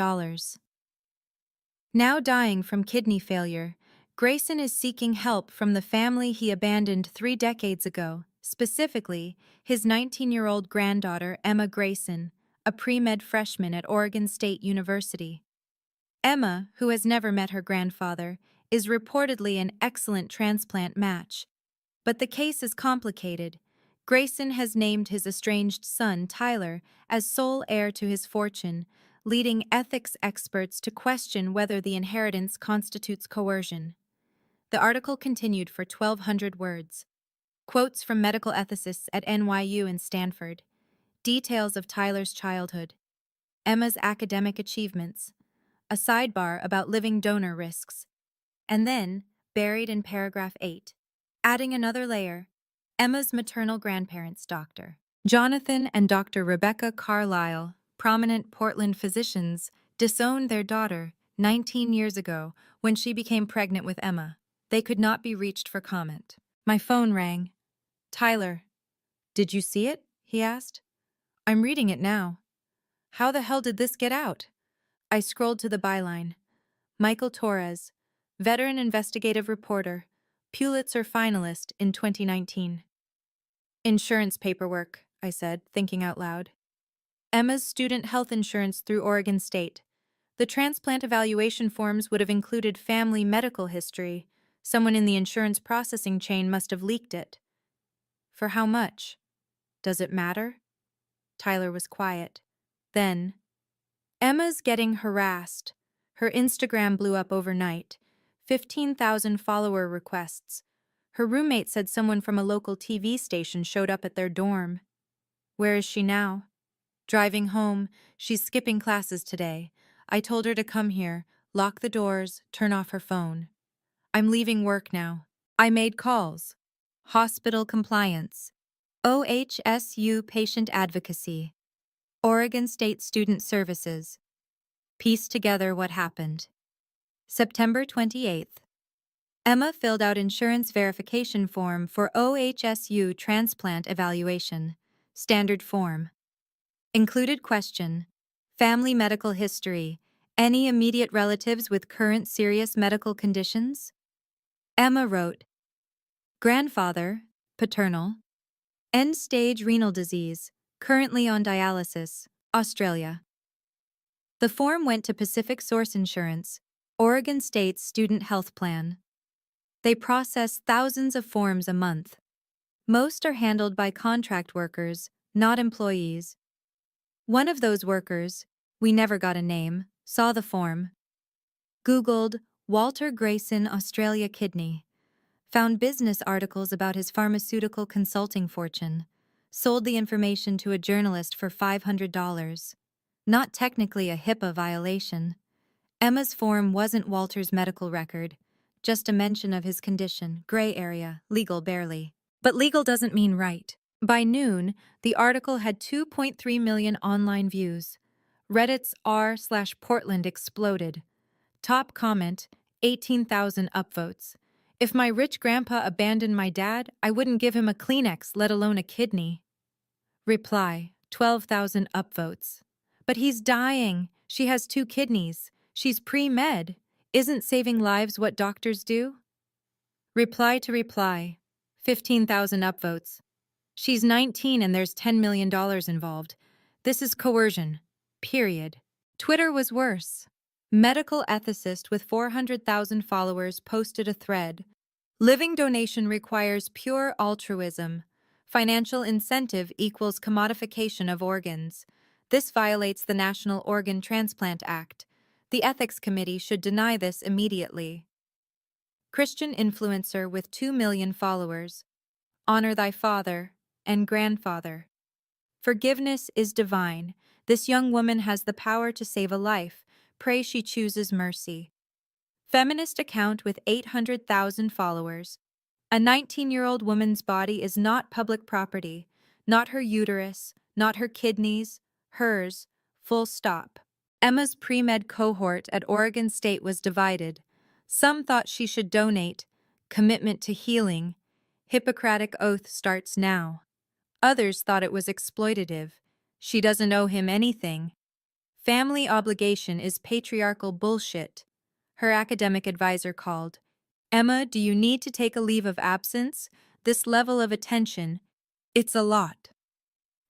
Now dying from kidney failure, Grayson is seeking help from the family he abandoned 3 decades ago, specifically his 19-year-old granddaughter Emma Grayson, a pre-med freshman at Oregon State University. Emma, who has never met her grandfather, is reportedly an excellent transplant match. But the case is complicated. Grayson has named his estranged son, Tyler, as sole heir to his fortune, leading ethics experts to question whether the inheritance constitutes coercion. The article continued for 1,200 words. Quotes from medical ethicists at NYU and Stanford. Details of Tyler's childhood. Emma's academic achievements. A sidebar about living donor risks. And then, buried in paragraph 8, adding another layer, Emma's maternal grandparents, Dr. Jonathan and Dr. Rebecca Carlisle, prominent Portland physicians, disowned their daughter 19 years ago when she became pregnant with Emma. They could not be reached for comment. My phone rang. Tyler, did you see it? He asked. I'm reading it now. How the hell did this get out? I scrolled to the byline. Michael Torres, veteran investigative reporter, Pulitzer finalist in 2019. Insurance paperwork, I said, thinking out loud. Emma's student health insurance through Oregon State. The transplant evaluation forms would have included family medical history. Someone in the insurance processing chain must have leaked it. For how much? Does it matter? Tyler was quiet. Then, Emma's getting harassed. Her Instagram blew up overnight. 15,000 follower requests. Her roommate said someone from a local TV station showed up at their dorm. Where is she now? Driving home. She's skipping classes today. I told her to come here, lock the doors, turn off her phone. I'm leaving work now. I made calls. Hospital compliance. OHSU patient advocacy. Oregon State Student Services. Piece together what happened. September 28th. Emma filled out insurance verification form for OHSU transplant evaluation. Standard form. Included question. Family medical history. Any immediate relatives with current serious medical conditions? Emma wrote, grandfather, paternal, end-stage renal disease, currently on dialysis, Australia. The form went to Pacific Source Insurance, Oregon State's student health plan. They process thousands of forms a month. Most are handled by contract workers, not employees. One of those workers, we never got a name, saw the form. Googled Walter Grayson Australia kidney. Found business articles about his pharmaceutical consulting fortune. Sold the information to a journalist for $500. Not technically a HIPAA violation. Emma's form wasn't Walter's medical record, just a mention of his condition, gray area, legal barely. But legal doesn't mean right. By noon, the article had 2.3 million online views. Reddit's r/Portland exploded. Top comment, 18,000 upvotes. If my rich grandpa abandoned my dad, I wouldn't give him a Kleenex, let alone a kidney. Reply, 12,000 upvotes. But he's dying. She has 2 kidneys. She's pre-med. Isn't saving lives what doctors do? Reply to reply, 15,000 upvotes. She's 19 and there's $10 million involved. This is coercion. Period. Twitter was worse. Medical ethicist with 400,000 followers posted a thread. Living donation requires pure altruism. Financial incentive equals commodification of organs. This violates the National Organ Transplant Act. The Ethics Committee should deny this immediately. Christian influencer with 2 million followers. Honor thy father and grandfather. Forgiveness is divine. This young woman has the power to save a life. Pray she chooses mercy. Feminist account with 800,000 followers. A 19-year-old woman's body is not public property. Not her uterus, not her kidneys, hers, full stop. Emma's pre-med cohort at Oregon State was divided. Some thought she should donate. Commitment to healing. Hippocratic oath starts now. Others thought it was exploitative. She doesn't owe him anything. Family obligation is patriarchal bullshit. Her academic advisor called. Emma, do you need to take a leave of absence? This level of attention, it's a lot.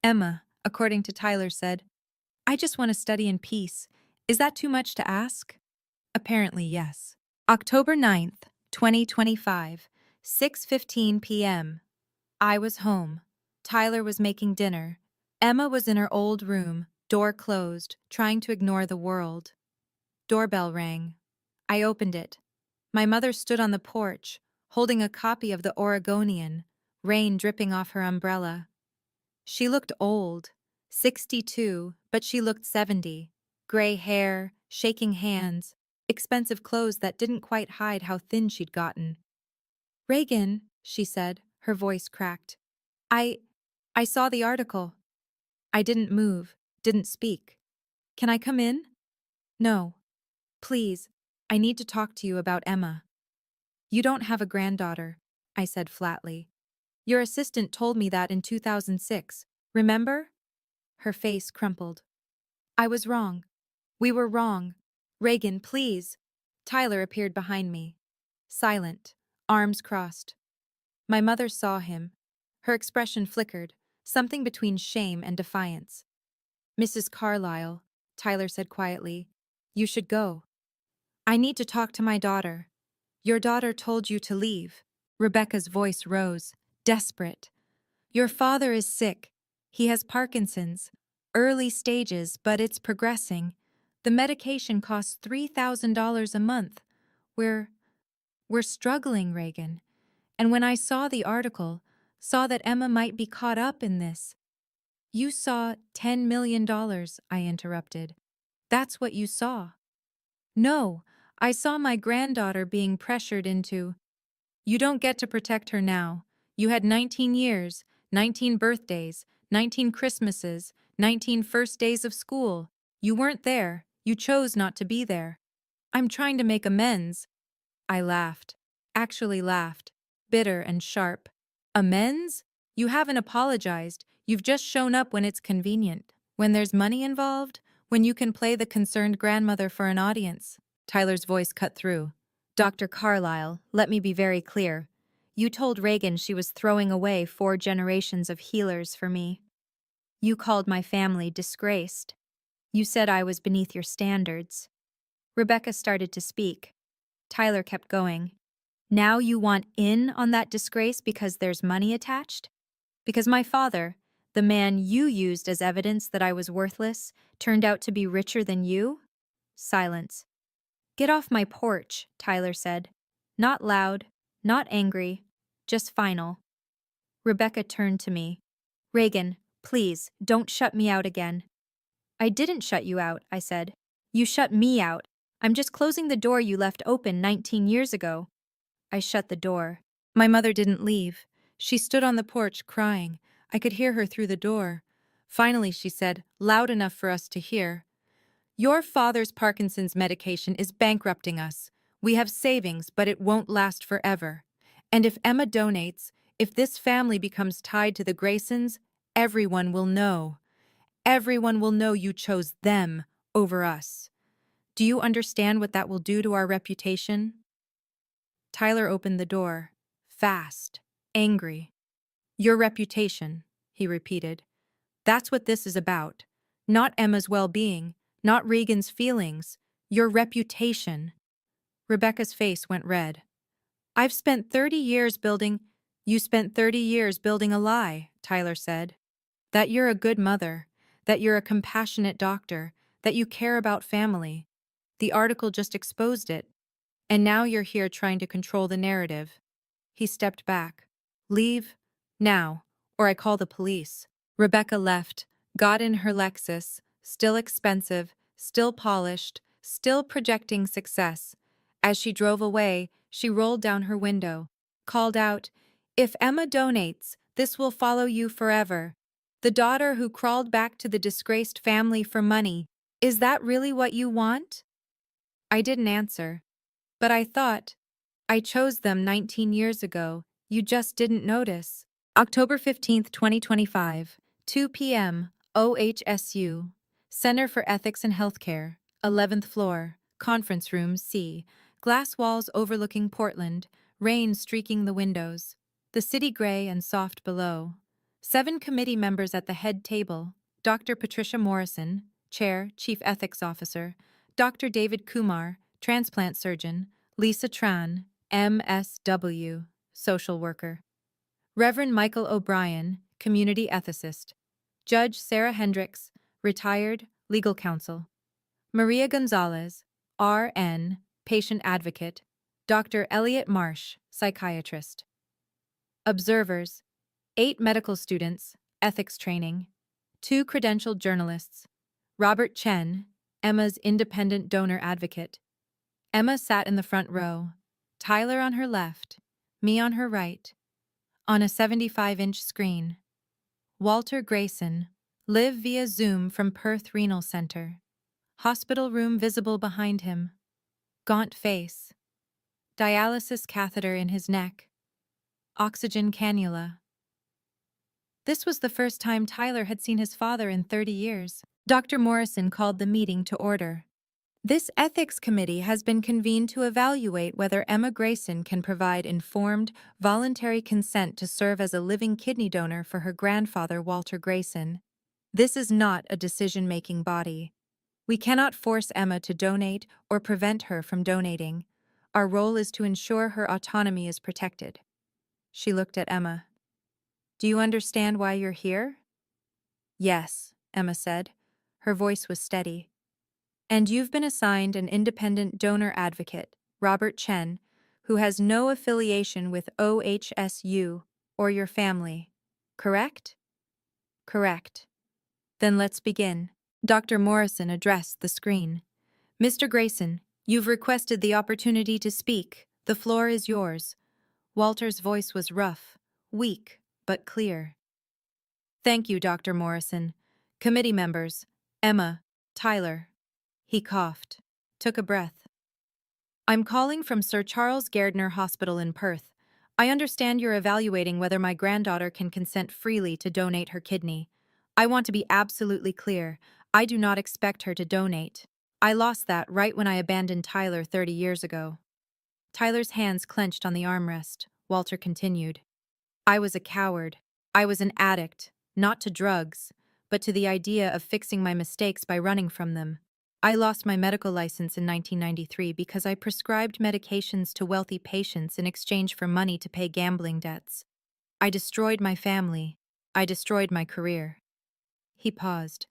Emma, according to Tyler, said, I just want to study in peace. Is that too much to ask? Apparently, yes. October 9th, 2025, 6:15 p.m. I was home. Tyler was making dinner. Emma was in her old room, door closed, trying to ignore the world. Doorbell rang. I opened it. My mother stood on the porch, holding a copy of the Oregonian, rain dripping off her umbrella. She looked old, 62, but she looked 70. Gray hair, shaking hands, expensive clothes that didn't quite hide how thin she'd gotten. Reagan, she said, her voice cracked. I saw the article. I didn't move, didn't speak. Can I come in? No. Please, I need to talk to you about Emma. You don't have a granddaughter, I said flatly. Your assistant told me that in 2006. Remember? Her face crumpled. I was wrong. We were wrong. Reagan, please. Tyler appeared behind me. Silent, arms crossed. My mother saw him. Her expression flickered, something between shame and defiance. Mrs. Carlyle, Tyler said quietly, you should go. I need to talk to my daughter. Your daughter told you to leave. Rebecca's voice rose, desperate. Your father is sick. He has Parkinson's. Early stages, but it's progressing. The medication costs $3,000 a month. We're struggling, Reagan. And when I saw the article, saw that Emma might be caught up in this. You saw $10 million, I interrupted. That's what you saw. No, I saw my granddaughter being pressured into. You don't get to protect her now. You had 19 years, 19 birthdays, 19 Christmases, 19 first days of school. You weren't there. You chose not to be there. I'm trying to make amends. I laughed. Actually laughed. Bitter and sharp. Amends? You haven't apologized. You've just shown up when it's convenient. When there's money involved? When you can play the concerned grandmother for an audience? Tyler's voice cut through. Dr. Carlyle, let me be very clear. You told Reagan she was throwing away 4 generations of healers for me. You called my family disgraced. You said I was beneath your standards. Rebecca started to speak. Tyler kept going. Now you want in on that disgrace because there's money attached? Because my father, the man you used as evidence that I was worthless, turned out to be richer than you? Silence. Get off my porch, Tyler said. Not loud, not angry, just final. Rebecca turned to me. Reagan, please, don't shut me out again. I didn't shut you out, I said. You shut me out. I'm just closing the door you left open 19 years ago. I shut the door. My mother didn't leave. She stood on the porch crying. I could hear her through the door. Finally, she said, loud enough for us to hear, your father's Parkinson's medication is bankrupting us. We have savings, but it won't last forever. And if Emma donates, if this family becomes tied to the Graysons, everyone will know. Everyone will know you chose them over us. Do you understand what that will do to our reputation? Tyler opened the door, fast, angry. Your reputation, he repeated. That's what this is about. Not Emma's well-being, not Regan's feelings, your reputation. Rebecca's face went red. I've spent 30 years building. You spent 30 years building a lie, Tyler said. That you're a good mother, that you're a compassionate doctor, that you care about family. The article just exposed it. And now you're here trying to control the narrative. He stepped back. Leave, now, or I call the police. Rebecca left, got in her Lexus, still expensive, still polished, still projecting success. As she drove away, she rolled down her window, called out, If Emma donates, this will follow you forever. The daughter who crawled back to the disgraced family for money. Is that really what you want? I didn't answer. But I thought, I chose them 19 years ago. You just didn't notice. October 15th, 2025, 2 p.m., OHSU, Center for Ethics and Healthcare, 11th floor, Conference Room C, glass walls overlooking Portland, rain streaking the windows, the city gray and soft below. 7 committee members at the head table, Dr. Patricia Morrison, Chair, Chief Ethics Officer, Dr. David Kumar, Transplant Surgeon, Lisa Tran, MSW, Social Worker. Reverend Michael O'Brien, Community Ethicist. Judge Sarah Hendricks, Retired, Legal Counsel. Maria Gonzalez, RN, Patient Advocate. Dr. Elliot Marsh, Psychiatrist. Observers, 8 medical students, ethics training. 2 credentialed journalists. Robert Chen, Emma's independent donor advocate. Emma sat in the front row, Tyler on her left, me on her right. On a 75-inch screen. Walter Grayson, live via Zoom from Perth Renal Center. Hospital room visible behind him. Gaunt face. dialysis catheter in his neck, oxygen cannula. This was the first time Tyler had seen his father in 30 years. Dr. Morrison called the meeting to order. This ethics committee has been convened to evaluate whether Emma Grayson can provide informed, voluntary consent to serve as a living kidney donor for her grandfather, Walter Grayson. This is not a decision-making body. We cannot force Emma to donate or prevent her from donating. Our role is to ensure her autonomy is protected. She looked at Emma. Do you understand why you're here? Yes, Emma said. Her voice was steady. And you've been assigned an independent donor advocate, Robert Chen, who has no affiliation with OHSU or your family. Correct? Correct. Then let's begin. Dr. Morrison addressed the screen. Mr. Grayson, you've requested the opportunity to speak. The floor is yours. Walter's voice was rough, weak, but clear. Thank you, Dr. Morrison. Committee members, Emma, Tyler. He coughed, took a breath. I'm calling from Sir Charles Gairdner Hospital in Perth. I understand you're evaluating whether my granddaughter can consent freely to donate her kidney. I want to be absolutely clear. I do not expect her to donate. I lost that right when I abandoned Tyler 30 years ago. Tyler's hands clenched on the armrest. Walter continued. I was a coward. I was an addict, not to drugs, but to the idea of fixing my mistakes by running from them. I lost my medical license in 1993 because I prescribed medications to wealthy patients in exchange for money to pay gambling debts. I destroyed my family. I destroyed my career. He paused.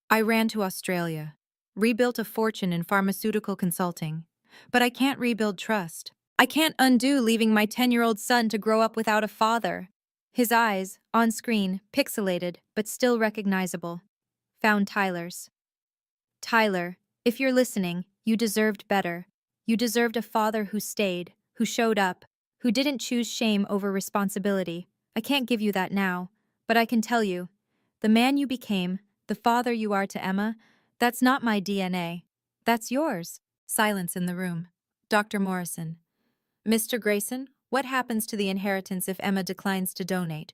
I ran to Australia, rebuilt a fortune in pharmaceutical consulting. But I can't rebuild trust. I can't undo leaving my 10-year-old son to grow up without a father. His eyes, on screen, pixelated, but still recognizable, found Tyler's. Tyler, if you're listening, you deserved better. You deserved a father who stayed, who showed up, who didn't choose shame over responsibility. I can't give you that now, but I can tell you, the man you became, the father you are to Emma, that's not my DNA. That's yours. Silence in the room. Dr. Morrison. Mr. Grayson, what happens to the inheritance if Emma declines to donate?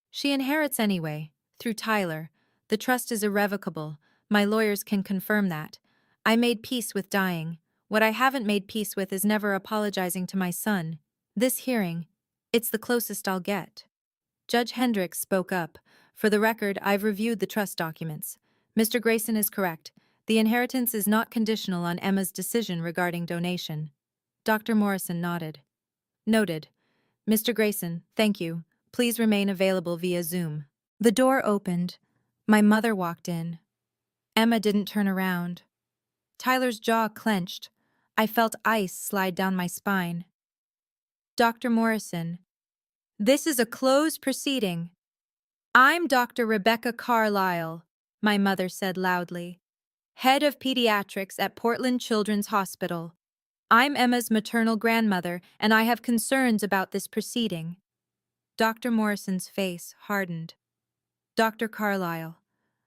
She inherits anyway, through Tyler. The trust is irrevocable. My lawyers can confirm that. I made peace with dying. What I haven't made peace with is never apologizing to my son. This hearing, it's the closest I'll get. Judge Hendricks spoke up. For the record, I've reviewed the trust documents. Mr. Grayson is correct. The inheritance is not conditional on Emma's decision regarding donation. Dr. Morrison nodded. Noted. Mr. Grayson, thank you. Please remain available via Zoom. The door opened. My mother walked in. Emma didn't turn around. Tyler's jaw clenched. I felt ice slide down my spine. Dr. Morrison, this is a closed proceeding. I'm Dr. Rebecca Carlisle, my mother said loudly, head of pediatrics at Portland Children's Hospital. I'm Emma's maternal grandmother, and I have concerns about this proceeding. Dr. Morrison's face hardened. Dr. Carlisle,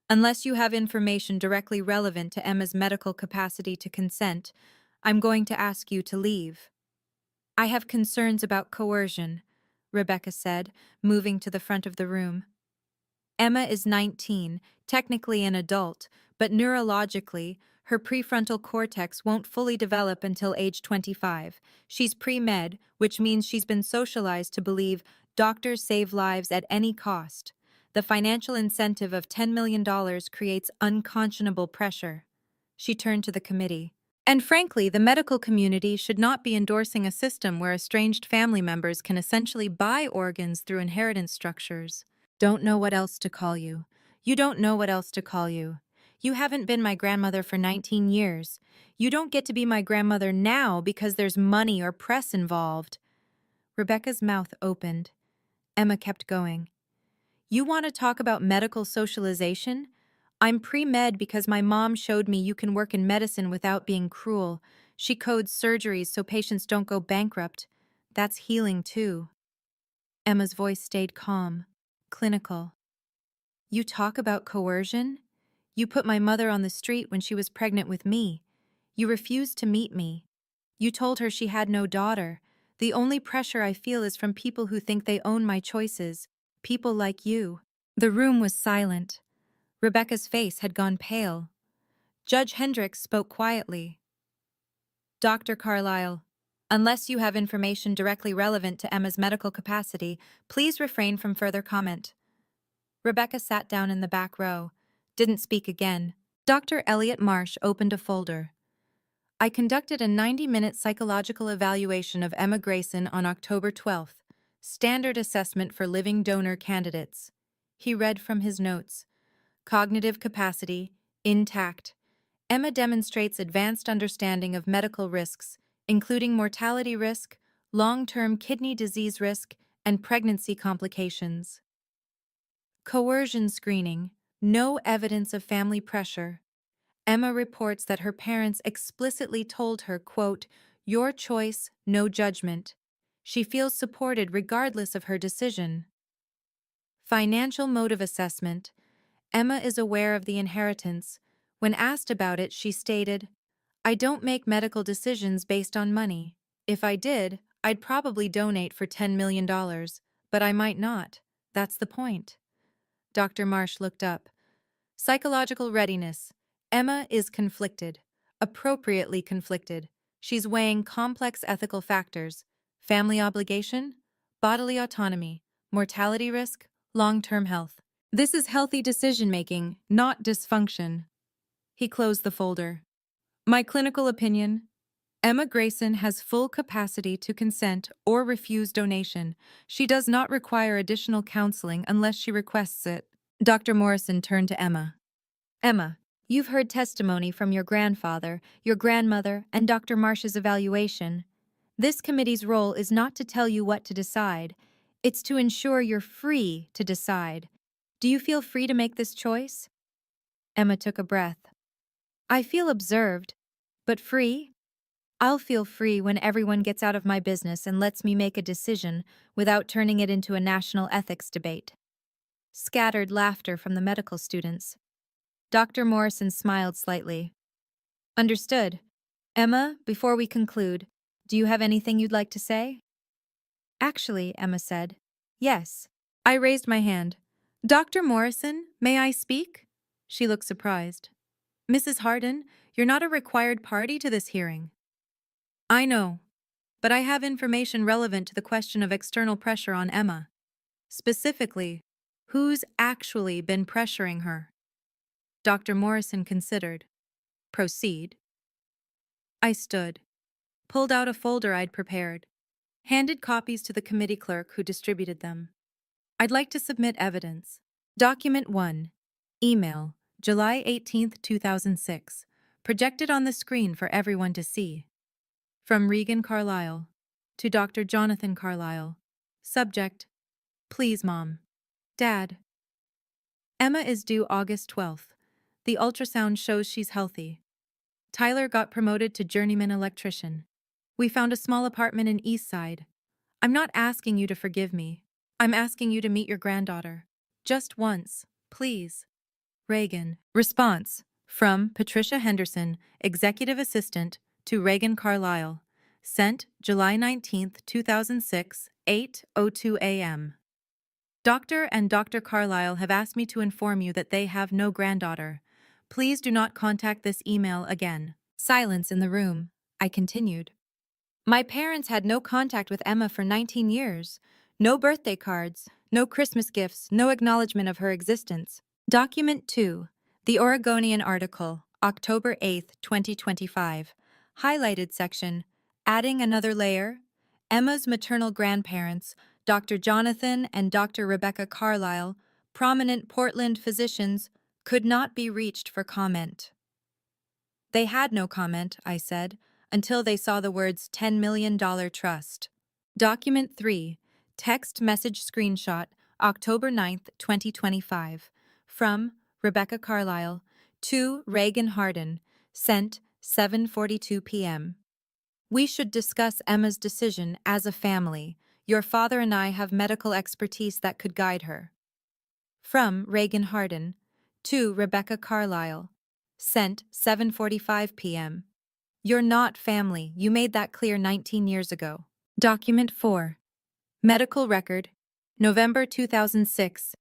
unless you have information directly relevant to Emma's medical capacity to consent, I'm going to ask you to leave. I have concerns about coercion, Rebecca said, moving to the front of the room. Emma is 19, technically an adult, but neurologically, her prefrontal cortex won't fully develop until age 25. She's pre-med, which means she's been socialized to believe doctors save lives at any cost. The financial incentive of $10 million creates unconscionable pressure. She turned to the committee. And frankly, the medical community should not be endorsing a system where estranged family members can essentially buy organs through inheritance structures. Don't know what else to call you. You don't know what else to call you. You haven't been my grandmother for 19 years. You don't get to be my grandmother now because there's money or press involved. Rebecca's mouth opened. Emma kept going. You want to talk about medical socialization? I'm pre-med because my mom showed me you can work in medicine without being cruel. She codes surgeries so patients don't go bankrupt. That's healing too. Emma's voice stayed calm, clinical. You talk about coercion? You put my mother on the street when she was pregnant with me. You refused to meet me. You told her she had no daughter. The only pressure I feel is from people who think they own my choices. People like you." The room was silent. Rebecca's face had gone pale. Judge Hendricks spoke quietly. "Dr. Carlisle, unless you have information directly relevant to Emma's medical capacity, please refrain from further comment." Rebecca sat down in the back row, didn't speak again. Dr. Elliot Marsh opened a folder. "I conducted a 90-minute psychological evaluation of Emma Grayson on October 12th. Standard assessment for living donor candidates." He read from his notes. "Cognitive capacity, intact. Emma demonstrates advanced understanding of medical risks, including mortality risk, long-term kidney disease risk, and pregnancy complications. Coercion screening, no evidence of family pressure. Emma reports that her parents explicitly told her, quote, 'Your choice, no judgment.' She feels supported regardless of her decision." Financial motive assessment. Emma is aware of the inheritance. When asked about it, she stated, "I don't make medical decisions based on money. If I did, I'd probably donate for $10 million, but I might not. That's the point." Dr. Marsh looked up. Psychological readiness. Emma is conflicted, appropriately conflicted. She's weighing complex ethical factors: family obligation, bodily autonomy, mortality risk, long-term health. This is healthy decision-making, not dysfunction. He closed the folder. "My clinical opinion: Emma Grayson has full capacity to consent or refuse donation. She does not require additional counseling unless she requests it." Dr. Morrison turned to Emma. "Emma, you've heard testimony from your grandfather, your grandmother, and Dr. Marsh's evaluation. This committee's role is not to tell you what to decide. It's to ensure you're free to decide. Do you feel free to make this choice?" Emma took a breath. "I feel observed, but free? I'll feel free when everyone gets out of my business and lets me make a decision without turning it into a national ethics debate." Scattered laughter from the medical students. Dr. Morrison smiled slightly. "Understood. Emma, before we conclude, do you have anything you'd like to say?" "Actually," Emma said, "yes." I raised my hand. "Dr. Morrison, may I speak?" She looked surprised. "Mrs. Hardin, you're not a required party to this hearing." "I know, but I have information relevant to the question of external pressure on Emma. Specifically, who's actually been pressuring her?" Dr. Morrison considered. "Proceed." I stood, pulled out a folder I'd prepared, handed copies to the committee clerk who distributed them. "I'd like to submit evidence. Document 1. Email, July 18th, 2006. Projected on the screen for everyone to see. From Regan Carlisle to Dr. Jonathan Carlisle. Subject: Please, Mom. Dad. Emma is due August 12th. The ultrasound shows she's healthy. Tyler got promoted to journeyman electrician. We found a small apartment in East Side. I'm not asking you to forgive me. I'm asking you to meet your granddaughter. Just once, please. Reagan. Response from Patricia Henderson, Executive Assistant, to Regan Carlisle. Sent July 19th, 2006, 8:02 a.m. Dr. and Dr. Carlisle have asked me to inform you that they have no granddaughter. Please do not contact this email again. Silence in the room. I continued. My parents had no contact with Emma for 19 years. No birthday cards, no Christmas gifts, no acknowledgement of her existence. Document 2. The Oregonian article, October 8th, 2025. Highlighted section. Adding another layer. Emma's maternal grandparents, Dr. Jonathan and Dr. Rebecca Carlisle, prominent Portland physicians, could not be reached for comment. They had no comment, I said, until they saw the words $10 million trust. Document 3. Text message screenshot, October 9th, 2025. From Rebecca Carlisle to Reagan Hardin. Sent 7:42 p.m. We should discuss Emma's decision as a family. Your father and I have medical expertise that could guide her. From Reagan Hardin to Rebecca Carlisle. Sent 7:45 p.m. You're not family. You made that clear 19 years ago. Document 4. Medical record. November 2006.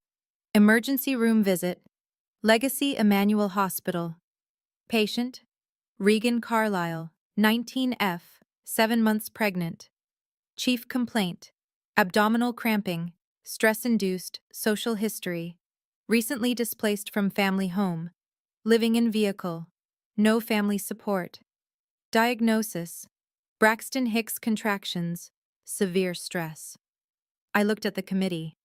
Emergency room visit. Legacy Emmanuel Hospital. Patient. Regan Carlisle, 19F, 7 months pregnant. Chief complaint. Abdominal cramping. Stress-induced. Social history. Recently displaced from family home. Living in vehicle. No family support. Diagnosis. Braxton Hicks contractions. Severe stress. I looked at the committee.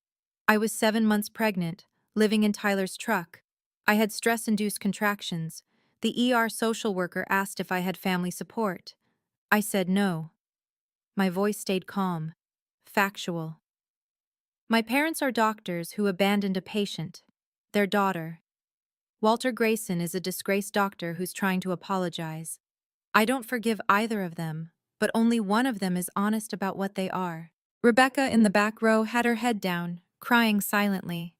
I was 7 months pregnant, living in Tyler's truck. I had stress-induced contractions. The ER social worker asked if I had family support. I said no. My voice stayed calm. Factual. My parents are doctors who abandoned a patient. Their daughter. Walter Grayson is a disgraced doctor who's trying to apologize. I don't forgive either of them, but only one of them is honest about what they are. Rebecca in the back row had her head down, crying silently.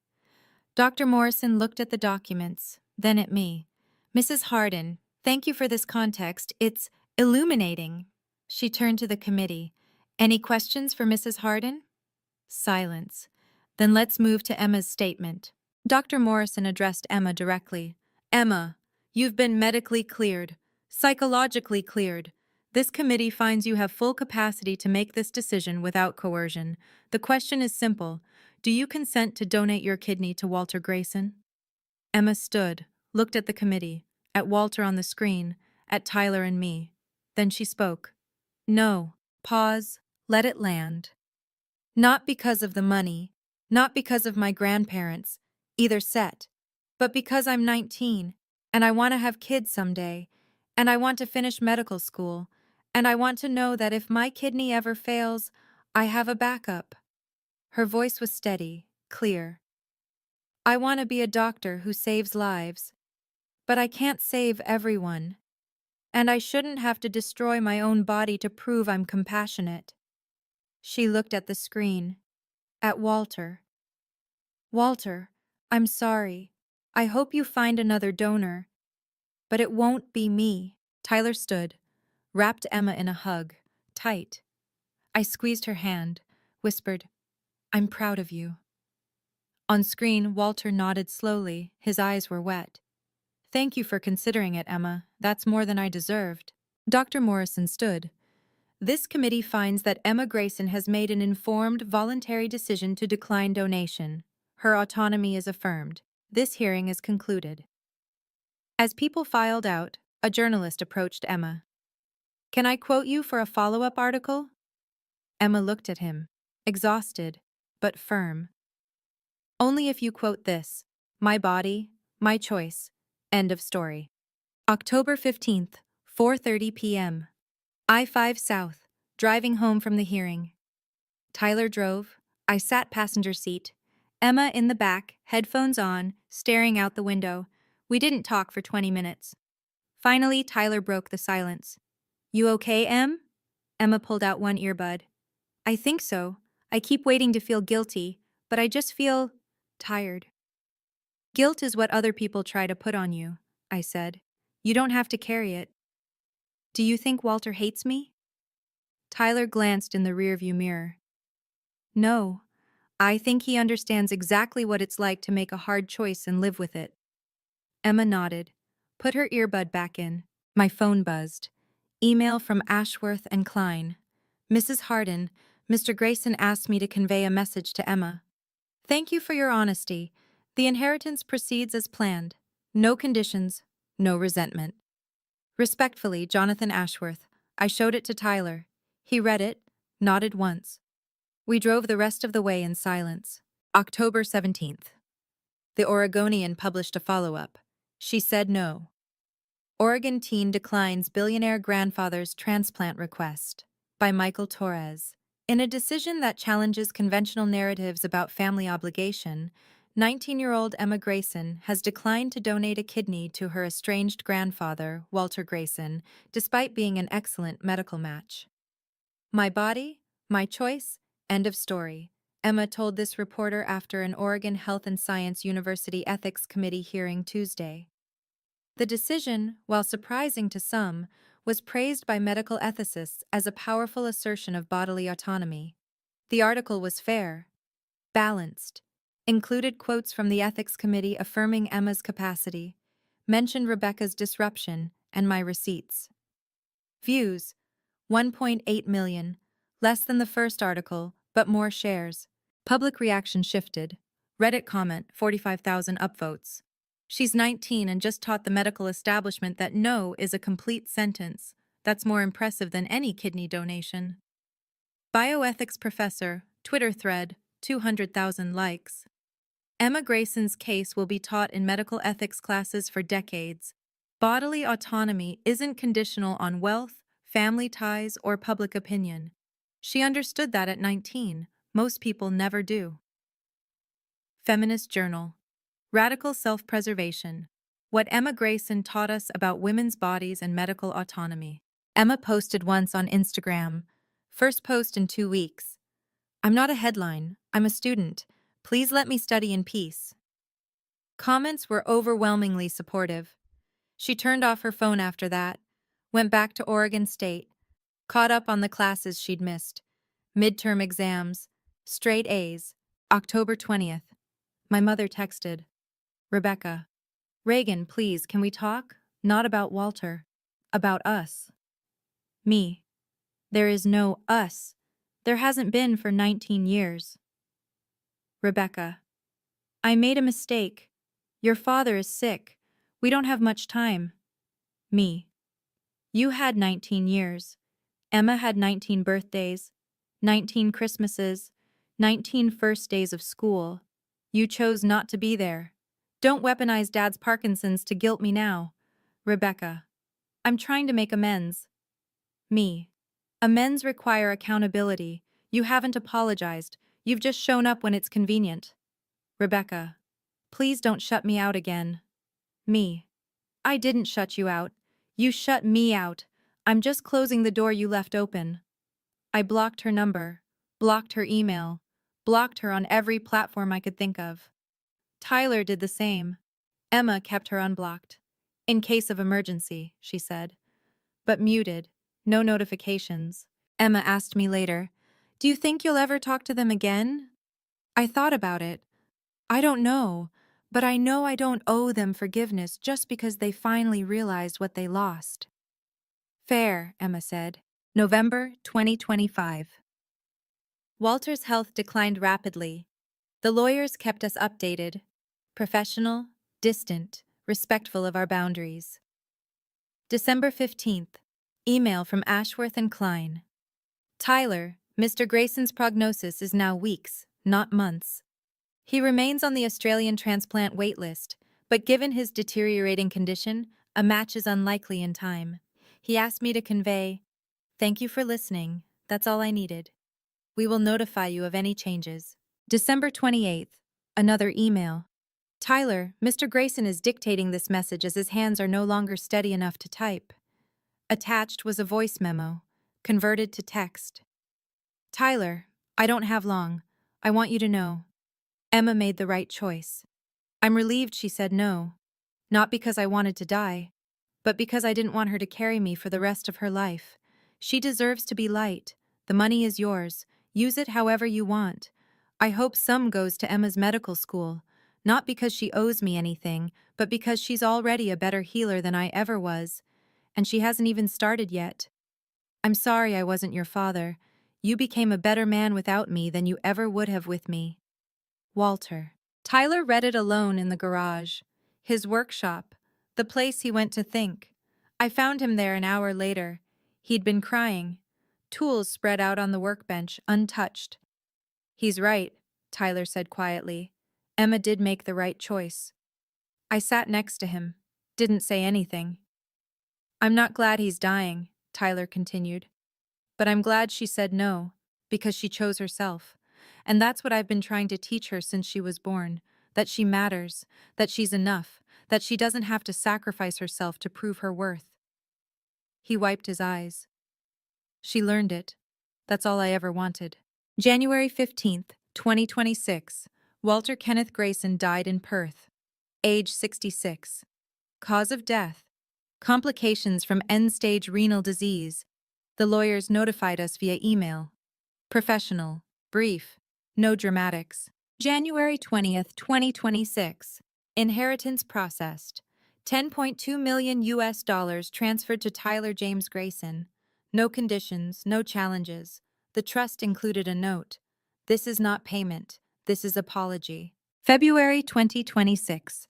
Dr. Morrison looked at the documents, then at me. Mrs. Hardin, thank you for this context. It's illuminating. She turned to the committee. Any questions for Mrs. Hardin? Silence. Then let's move to Emma's statement. Dr. Morrison addressed Emma directly. Emma, you've been medically cleared, psychologically cleared. This committee finds you have full capacity to make this decision without coercion. The question is simple. Do you consent to donate your kidney to Walter Grayson? Emma stood, looked at the committee, at Walter on the screen, at Tyler and me. Then she spoke. No. Pause. Let it land. Not because of the money, not because of my grandparents, either set, but because I'm 19, and I want to have kids someday, and I want to finish medical school, and I want to know that if my kidney ever fails, I have a backup. Her voice was steady, clear. I want to be a doctor who saves lives, but I can't save everyone, and I shouldn't have to destroy my own body to prove I'm compassionate. She looked at the screen, at Walter. Walter, I'm sorry. I hope you find another donor, but it won't be me. Tyler stood, wrapped Emma in a hug, tight. I squeezed her hand, whispered, I'm proud of you. On screen, Walter nodded slowly, his eyes were wet. Thank you for considering it, Emma. That's more than I deserved. Dr. Morrison stood. This committee finds that Emma Grayson has made an informed, voluntary decision to decline donation. Her autonomy is affirmed. This hearing is concluded. As people filed out, a journalist approached Emma. Can I quote you for a follow-up article? Emma looked at him, exhausted, but firm. Only if you quote this. My body, my choice. End of story. October 15th, 4:30 p.m. I-5 South, driving home from the hearing. Tyler drove. I sat passenger seat. Emma in the back, headphones on, staring out the window. We didn't talk for 20 minutes. Finally, Tyler broke the silence. You okay, Em? Emma pulled out one earbud. I think so. I keep waiting to feel guilty, but I just feel tired. Guilt is what other people try to put on you, I said. You don't have to carry it. Do you think Walter hates me? Tyler glanced in the rearview mirror. No. I think he understands exactly what it's like to make a hard choice and live with it. Emma nodded, put her earbud back in. My phone buzzed. Email from Ashworth and Klein. Mrs. Hardin, Mr. Grayson asked me to convey a message to Emma. Thank you for your honesty. The inheritance proceeds as planned. No conditions, no resentment. Respectfully, Jonathan Ashworth. I showed it to Tyler. He read it, nodded once. We drove the rest of the way in silence. October 17th. The Oregonian published a follow-up. She said no. Oregon teen declines billionaire grandfather's transplant request. By Michael Torres. In a decision that challenges conventional narratives about family obligation, 19-year-old Emma Grayson has declined to donate a kidney to her estranged grandfather, Walter Grayson, despite being an excellent medical match. My body, my choice, end of story, Emma told this reporter after an Oregon Health and Science University Ethics Committee hearing Tuesday. The decision, while surprising to some, was praised by medical ethicists as a powerful assertion of bodily autonomy. The article was fair, balanced, included quotes from the ethics committee affirming Emma's capacity, mentioned Rebecca's disruption, and my receipts. Views: 1.8 million, less than the first article, but more shares. Public reaction shifted. Reddit comment: 45,000 upvotes. She's 19 and just taught the medical establishment that no is a complete sentence. That's more impressive than any kidney donation. Bioethics professor, Twitter thread, 200,000 likes. Emma Grayson's case will be taught in medical ethics classes for decades. Bodily autonomy isn't conditional on wealth, family ties, or public opinion. She understood that at 19. Most people never do. Feminist Journal. Radical Self-Preservation. What Emma Grayson taught us about women's bodies and medical autonomy. Emma posted once on Instagram. First post in 2 weeks. I'm not a headline, I'm a student. Please let me study in peace. Comments were overwhelmingly supportive. She turned off her phone after that, went back to Oregon State, caught up on the classes she'd missed. Midterm exams, straight A's. October 20th. My mother texted, Rebecca. Reagan, please, can we talk? Not about Walter. About us. Me. There is no us. There hasn't been for 19 years. Rebecca. I made a mistake. Your father is sick. We don't have much time. Me. You had 19 years. Emma had 19 birthdays, 19 Christmases, 19 first days of school. You chose not to be there. Don't weaponize Dad's Parkinson's to guilt me now. Rebecca. I'm trying to make amends. Me. Amends require accountability. You haven't apologized. You've just shown up when it's convenient. Rebecca. Please don't shut me out again. Me. I didn't shut you out. You shut me out. I'm just closing the door you left open. I blocked her number, blocked her email, blocked her on every platform I could think of. Tyler did the same. Emma kept her unblocked. In case of emergency, she said. But muted, no notifications. Emma asked me later, do you think you'll ever talk to them again? I thought about it. I don't know, but I know I don't owe them forgiveness just because they finally realized what they lost. Fair, Emma said. November 2025. Walter's health declined rapidly. The lawyers kept us updated. Professional, distant, respectful of our boundaries. December 15th. Email from Ashworth and Klein. Tyler, Mr. Grayson's prognosis is now weeks, not months. He remains on the Australian transplant waitlist, but given his deteriorating condition, a match is unlikely in time. He asked me to convey, thank you for listening, that's all I needed. We will notify you of any changes. December 28th. Another email. Tyler, Mr. Grayson is dictating this message as his hands are no longer steady enough to type. Attached was a voice memo, converted to text. Tyler, I don't have long. I want you to know. Emma made the right choice. I'm relieved she said no. Not because I wanted to die, but because I didn't want her to carry me for the rest of her life. She deserves to be light. The money is yours. Use it however you want. I hope some goes to Emma's medical school, not because she owes me anything, but because she's already a better healer than I ever was, and she hasn't even started yet. I'm sorry I wasn't your father. You became a better man without me than you ever would have with me. Walter. Tyler read it alone in the garage. His workshop. The place he went to think. I found him there an hour later. He'd been crying. Tools spread out on the workbench, untouched. He's right, Tyler said quietly. Emma did make the right choice. I sat next to him. Didn't say anything. I'm not glad he's dying, Tyler continued. But I'm glad she said no, because she chose herself. And that's what I've been trying to teach her since she was born, that she matters, that she's enough, that she doesn't have to sacrifice herself to prove her worth. He wiped his eyes. She learned it. That's all I ever wanted. January 15th, 2026. Walter Kenneth Grayson died in Perth. Age 66. Cause of death: Complications from end-stage renal disease. The lawyers notified us via email. Professional. Brief. No dramatics. January 20th, 2026. Inheritance processed. 10.2 million US dollars transferred to Tyler James Grayson. No conditions, no challenges. The trust included a note. This is not payment. This is apology. February 2026.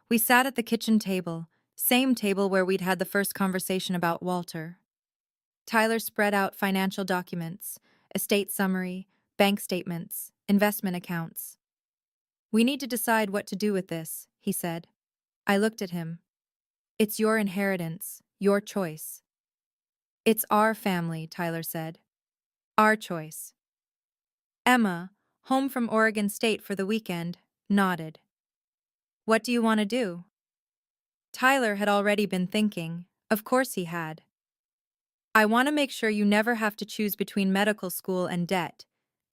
We sat at the kitchen table, same table where we'd had the first conversation about Walter. Tyler spread out financial documents, estate summary, bank statements, investment accounts. We need to decide what to do with this, he said. I looked at him. It's your inheritance, your choice. It's our family, Tyler said. Our choice. Emma, home from Oregon State for the weekend, nodded. What do you want to do? Tyler had already been thinking. Of course he had. I want to make sure you never have to choose between medical school and debt.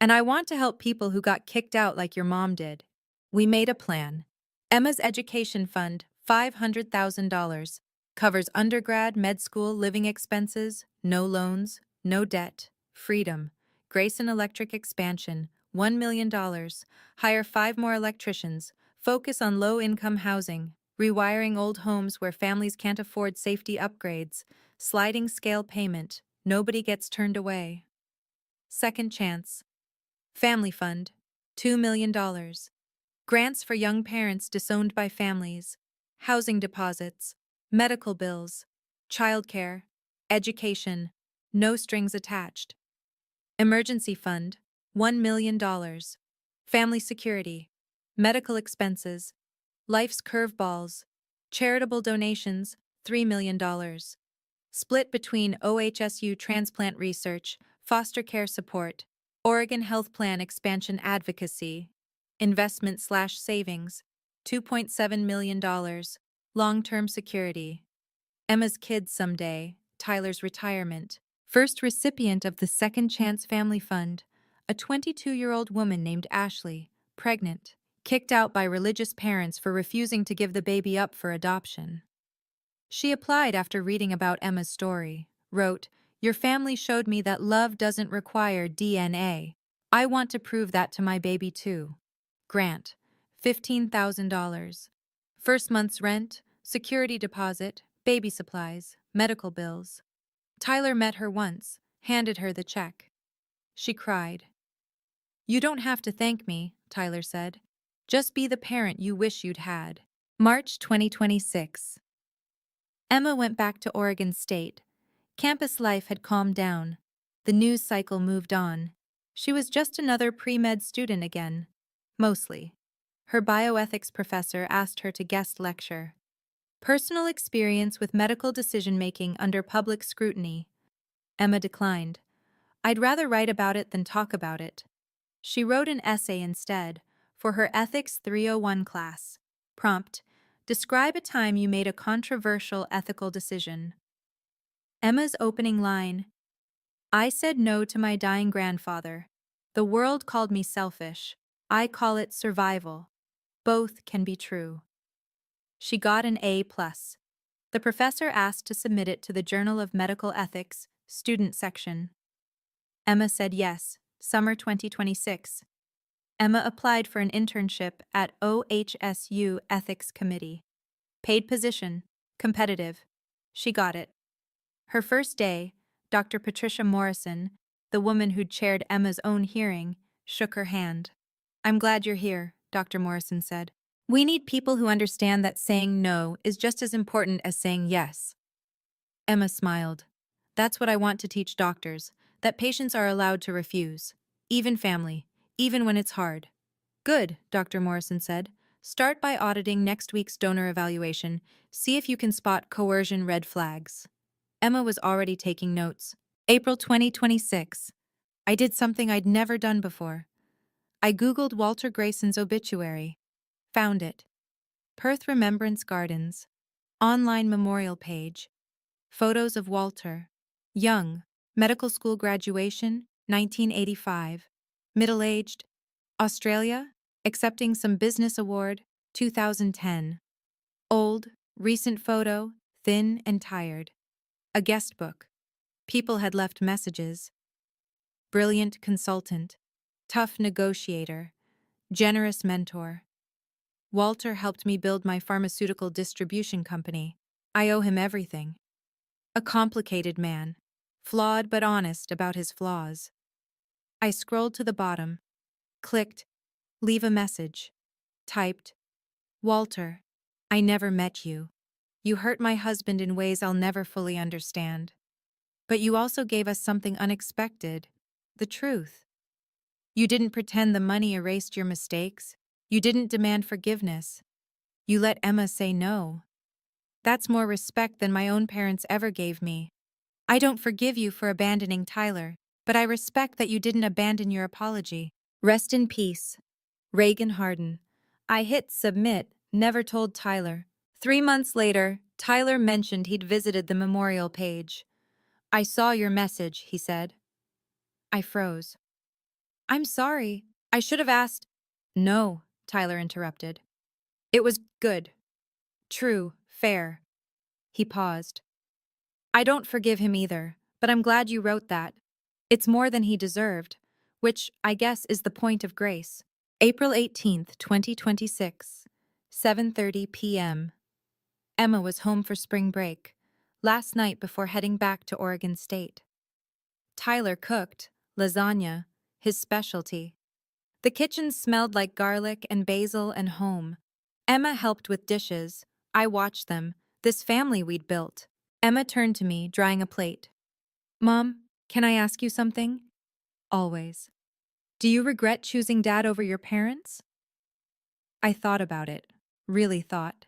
And I want to help people who got kicked out like your mom did. We made a plan. Emma's education fund, $500,000, covers undergrad, med school, living expenses, no loans, no debt, freedom. Grayson Electric expansion, $1 million. Hire 5 more electricians. Focus on low-income housing. Rewiring old homes where families can't afford safety upgrades. Sliding scale payment. Nobody gets turned away. Second chance. Family fund, $2 million. Grants for young parents disowned by families. Housing deposits. Medical bills. Childcare. Education. No strings attached. Emergency fund, $1 million. Family security. Medical expenses. Life's curveballs. Charitable donations, $3 million. Split between OHSU transplant research, foster care support, Oregon Health Plan expansion advocacy, investment/savings, $2.7 million, long-term security. Emma's kids someday, Tyler's retirement. First recipient of the Second Chance Family Fund, a 22-year-old woman named Ashley, pregnant, kicked out by religious parents for refusing to give the baby up for adoption. She applied after reading about Emma's story, wrote, "Your family showed me that love doesn't require DNA. I want to prove that to my baby too." Grant, $15,000. First month's rent, security deposit, baby supplies, medical bills. Tyler met her once, handed her the check. She cried. "You don't have to thank me," Tyler said. "Just be the parent you wish you'd had." March 2026. Emma went back to Oregon State. Campus life had calmed down. The news cycle moved on. She was just another pre-med student again. Mostly. Her bioethics professor asked her to guest lecture. Personal experience with medical decision-making under public scrutiny. Emma declined. "I'd rather write about it than talk about it." She wrote an essay instead, for her Ethics 301 class. Prompt: describe a time you made a controversial ethical decision. Emma's opening line: I said no to my dying grandfather. The world called me selfish. I call it survival. Both can be true. She got an A+. The professor asked to submit it to the Journal of Medical Ethics, student section. Emma said yes, summer 2026. Emma applied for an internship at OHSU Ethics Committee. Paid position, competitive. She got it. Her first day, Dr. Patricia Morrison, the woman who'd chaired Emma's own hearing, shook her hand. "I'm glad you're here," Dr. Morrison said. "We need people who understand that saying no is just as important as saying yes." Emma smiled. "That's what I want to teach doctors, that patients are allowed to refuse. Even family, even when it's hard." "Good," Dr. Morrison said. "Start by auditing next week's donor evaluation. See if you can spot coercion red flags." Emma was already taking notes. April 2026. I did something I'd never done before. I Googled Walter Grayson's obituary. Found it. Perth Remembrance Gardens. Online memorial page. Photos of Walter. Young. Medical school graduation, 1985. Middle-aged. Australia. Accepting some business award, 2010. Old. Recent photo, thin and tired. A guest book. People had left messages. Brilliant consultant. Tough negotiator. Generous mentor. Walter helped me build my pharmaceutical distribution company. I owe him everything. A complicated man. Flawed but honest about his flaws. I scrolled to the bottom. Clicked. Leave a message. Typed. Walter, I never met you. You hurt my husband in ways I'll never fully understand. But you also gave us something unexpected. The truth. You didn't pretend the money erased your mistakes. You didn't demand forgiveness. You let Emma say no. That's more respect than my own parents ever gave me. I don't forgive you for abandoning Tyler, but I respect that you didn't abandon your apology. Rest in peace. Reagan Harden. I hit submit, never told Tyler. 3 months later, Tyler mentioned he'd visited the memorial page. I saw your message, he said. I froze. I'm sorry. I should have asked. No, Tyler interrupted. It was good. True, fair. He paused. I don't forgive him either, but I'm glad you wrote that. It's more than he deserved, which, I guess, is the point of grace. April 18th, 2026, 7:30 p.m. Emma was home for spring break, last night before heading back to Oregon State. Tyler cooked lasagna, his specialty. The kitchen smelled like garlic and basil and home. Emma helped with dishes. I watched them, this family we'd built. Emma turned to me, drying a plate. Mom, can I ask you something? Always. Do you regret choosing Dad over your parents? I thought about it, really thought.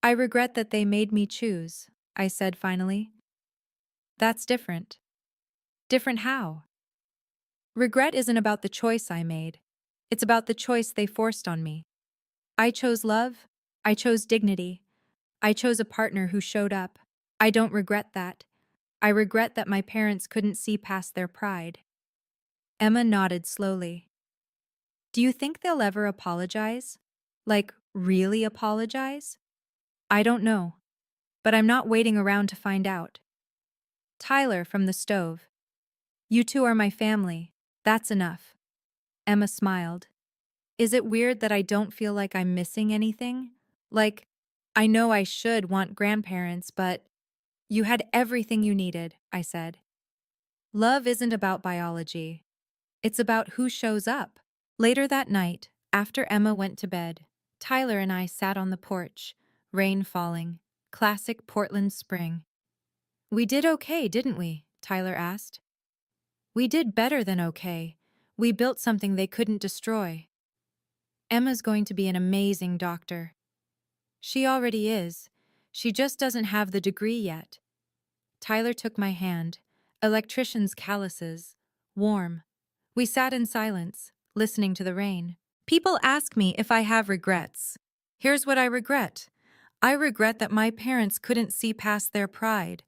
I regret that they made me choose, I said finally. That's different. Different how? Regret isn't about the choice I made. It's about the choice they forced on me. I chose love. I chose dignity. I chose a partner who showed up. I don't regret that. I regret that my parents couldn't see past their pride. Emma nodded slowly. Do you think they'll ever apologize? Like, really apologize? I don't know, but I'm not waiting around to find out. Tyler from the stove. You two are my family. That's enough. Emma smiled. Is it weird that I don't feel like I'm missing anything? Like, I know I should want grandparents, but you had everything you needed, I said. Love isn't about biology. It's about who shows up. Later that night, after Emma went to bed, Tyler and I sat on the porch, rain falling, classic Portland spring. We did okay, didn't we? Tyler asked. We did better than okay. We built something they couldn't destroy. Emma's going to be an amazing doctor. She already is. She just doesn't have the degree yet. Tyler took my hand, electrician's calluses, warm. We sat in silence, listening to the rain. People ask me if I have regrets. Here's what I regret. I regret that my parents couldn't see past their pride.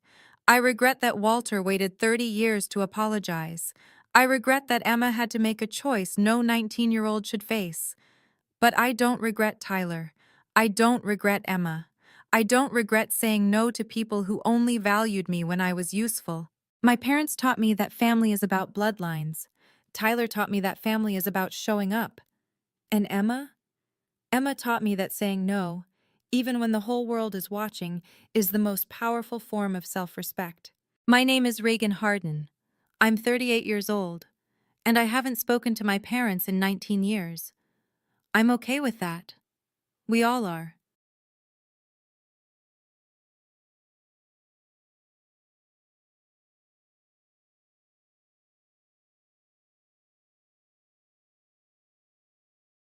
I regret that Walter waited 30 years to apologize. I regret that Emma had to make a choice no 19-year-old should face. But I don't regret Tyler. I don't regret Emma. I don't regret saying no to people who only valued me when I was useful. My parents taught me that family is about bloodlines. Tyler taught me that family is about showing up. And Emma? Emma taught me that saying no, even when the whole world is watching, is the most powerful form of self-respect. My name is Reagan Harden. I'm 38 years old, and I haven't spoken to my parents in 19 years. I'm okay with that. We all are.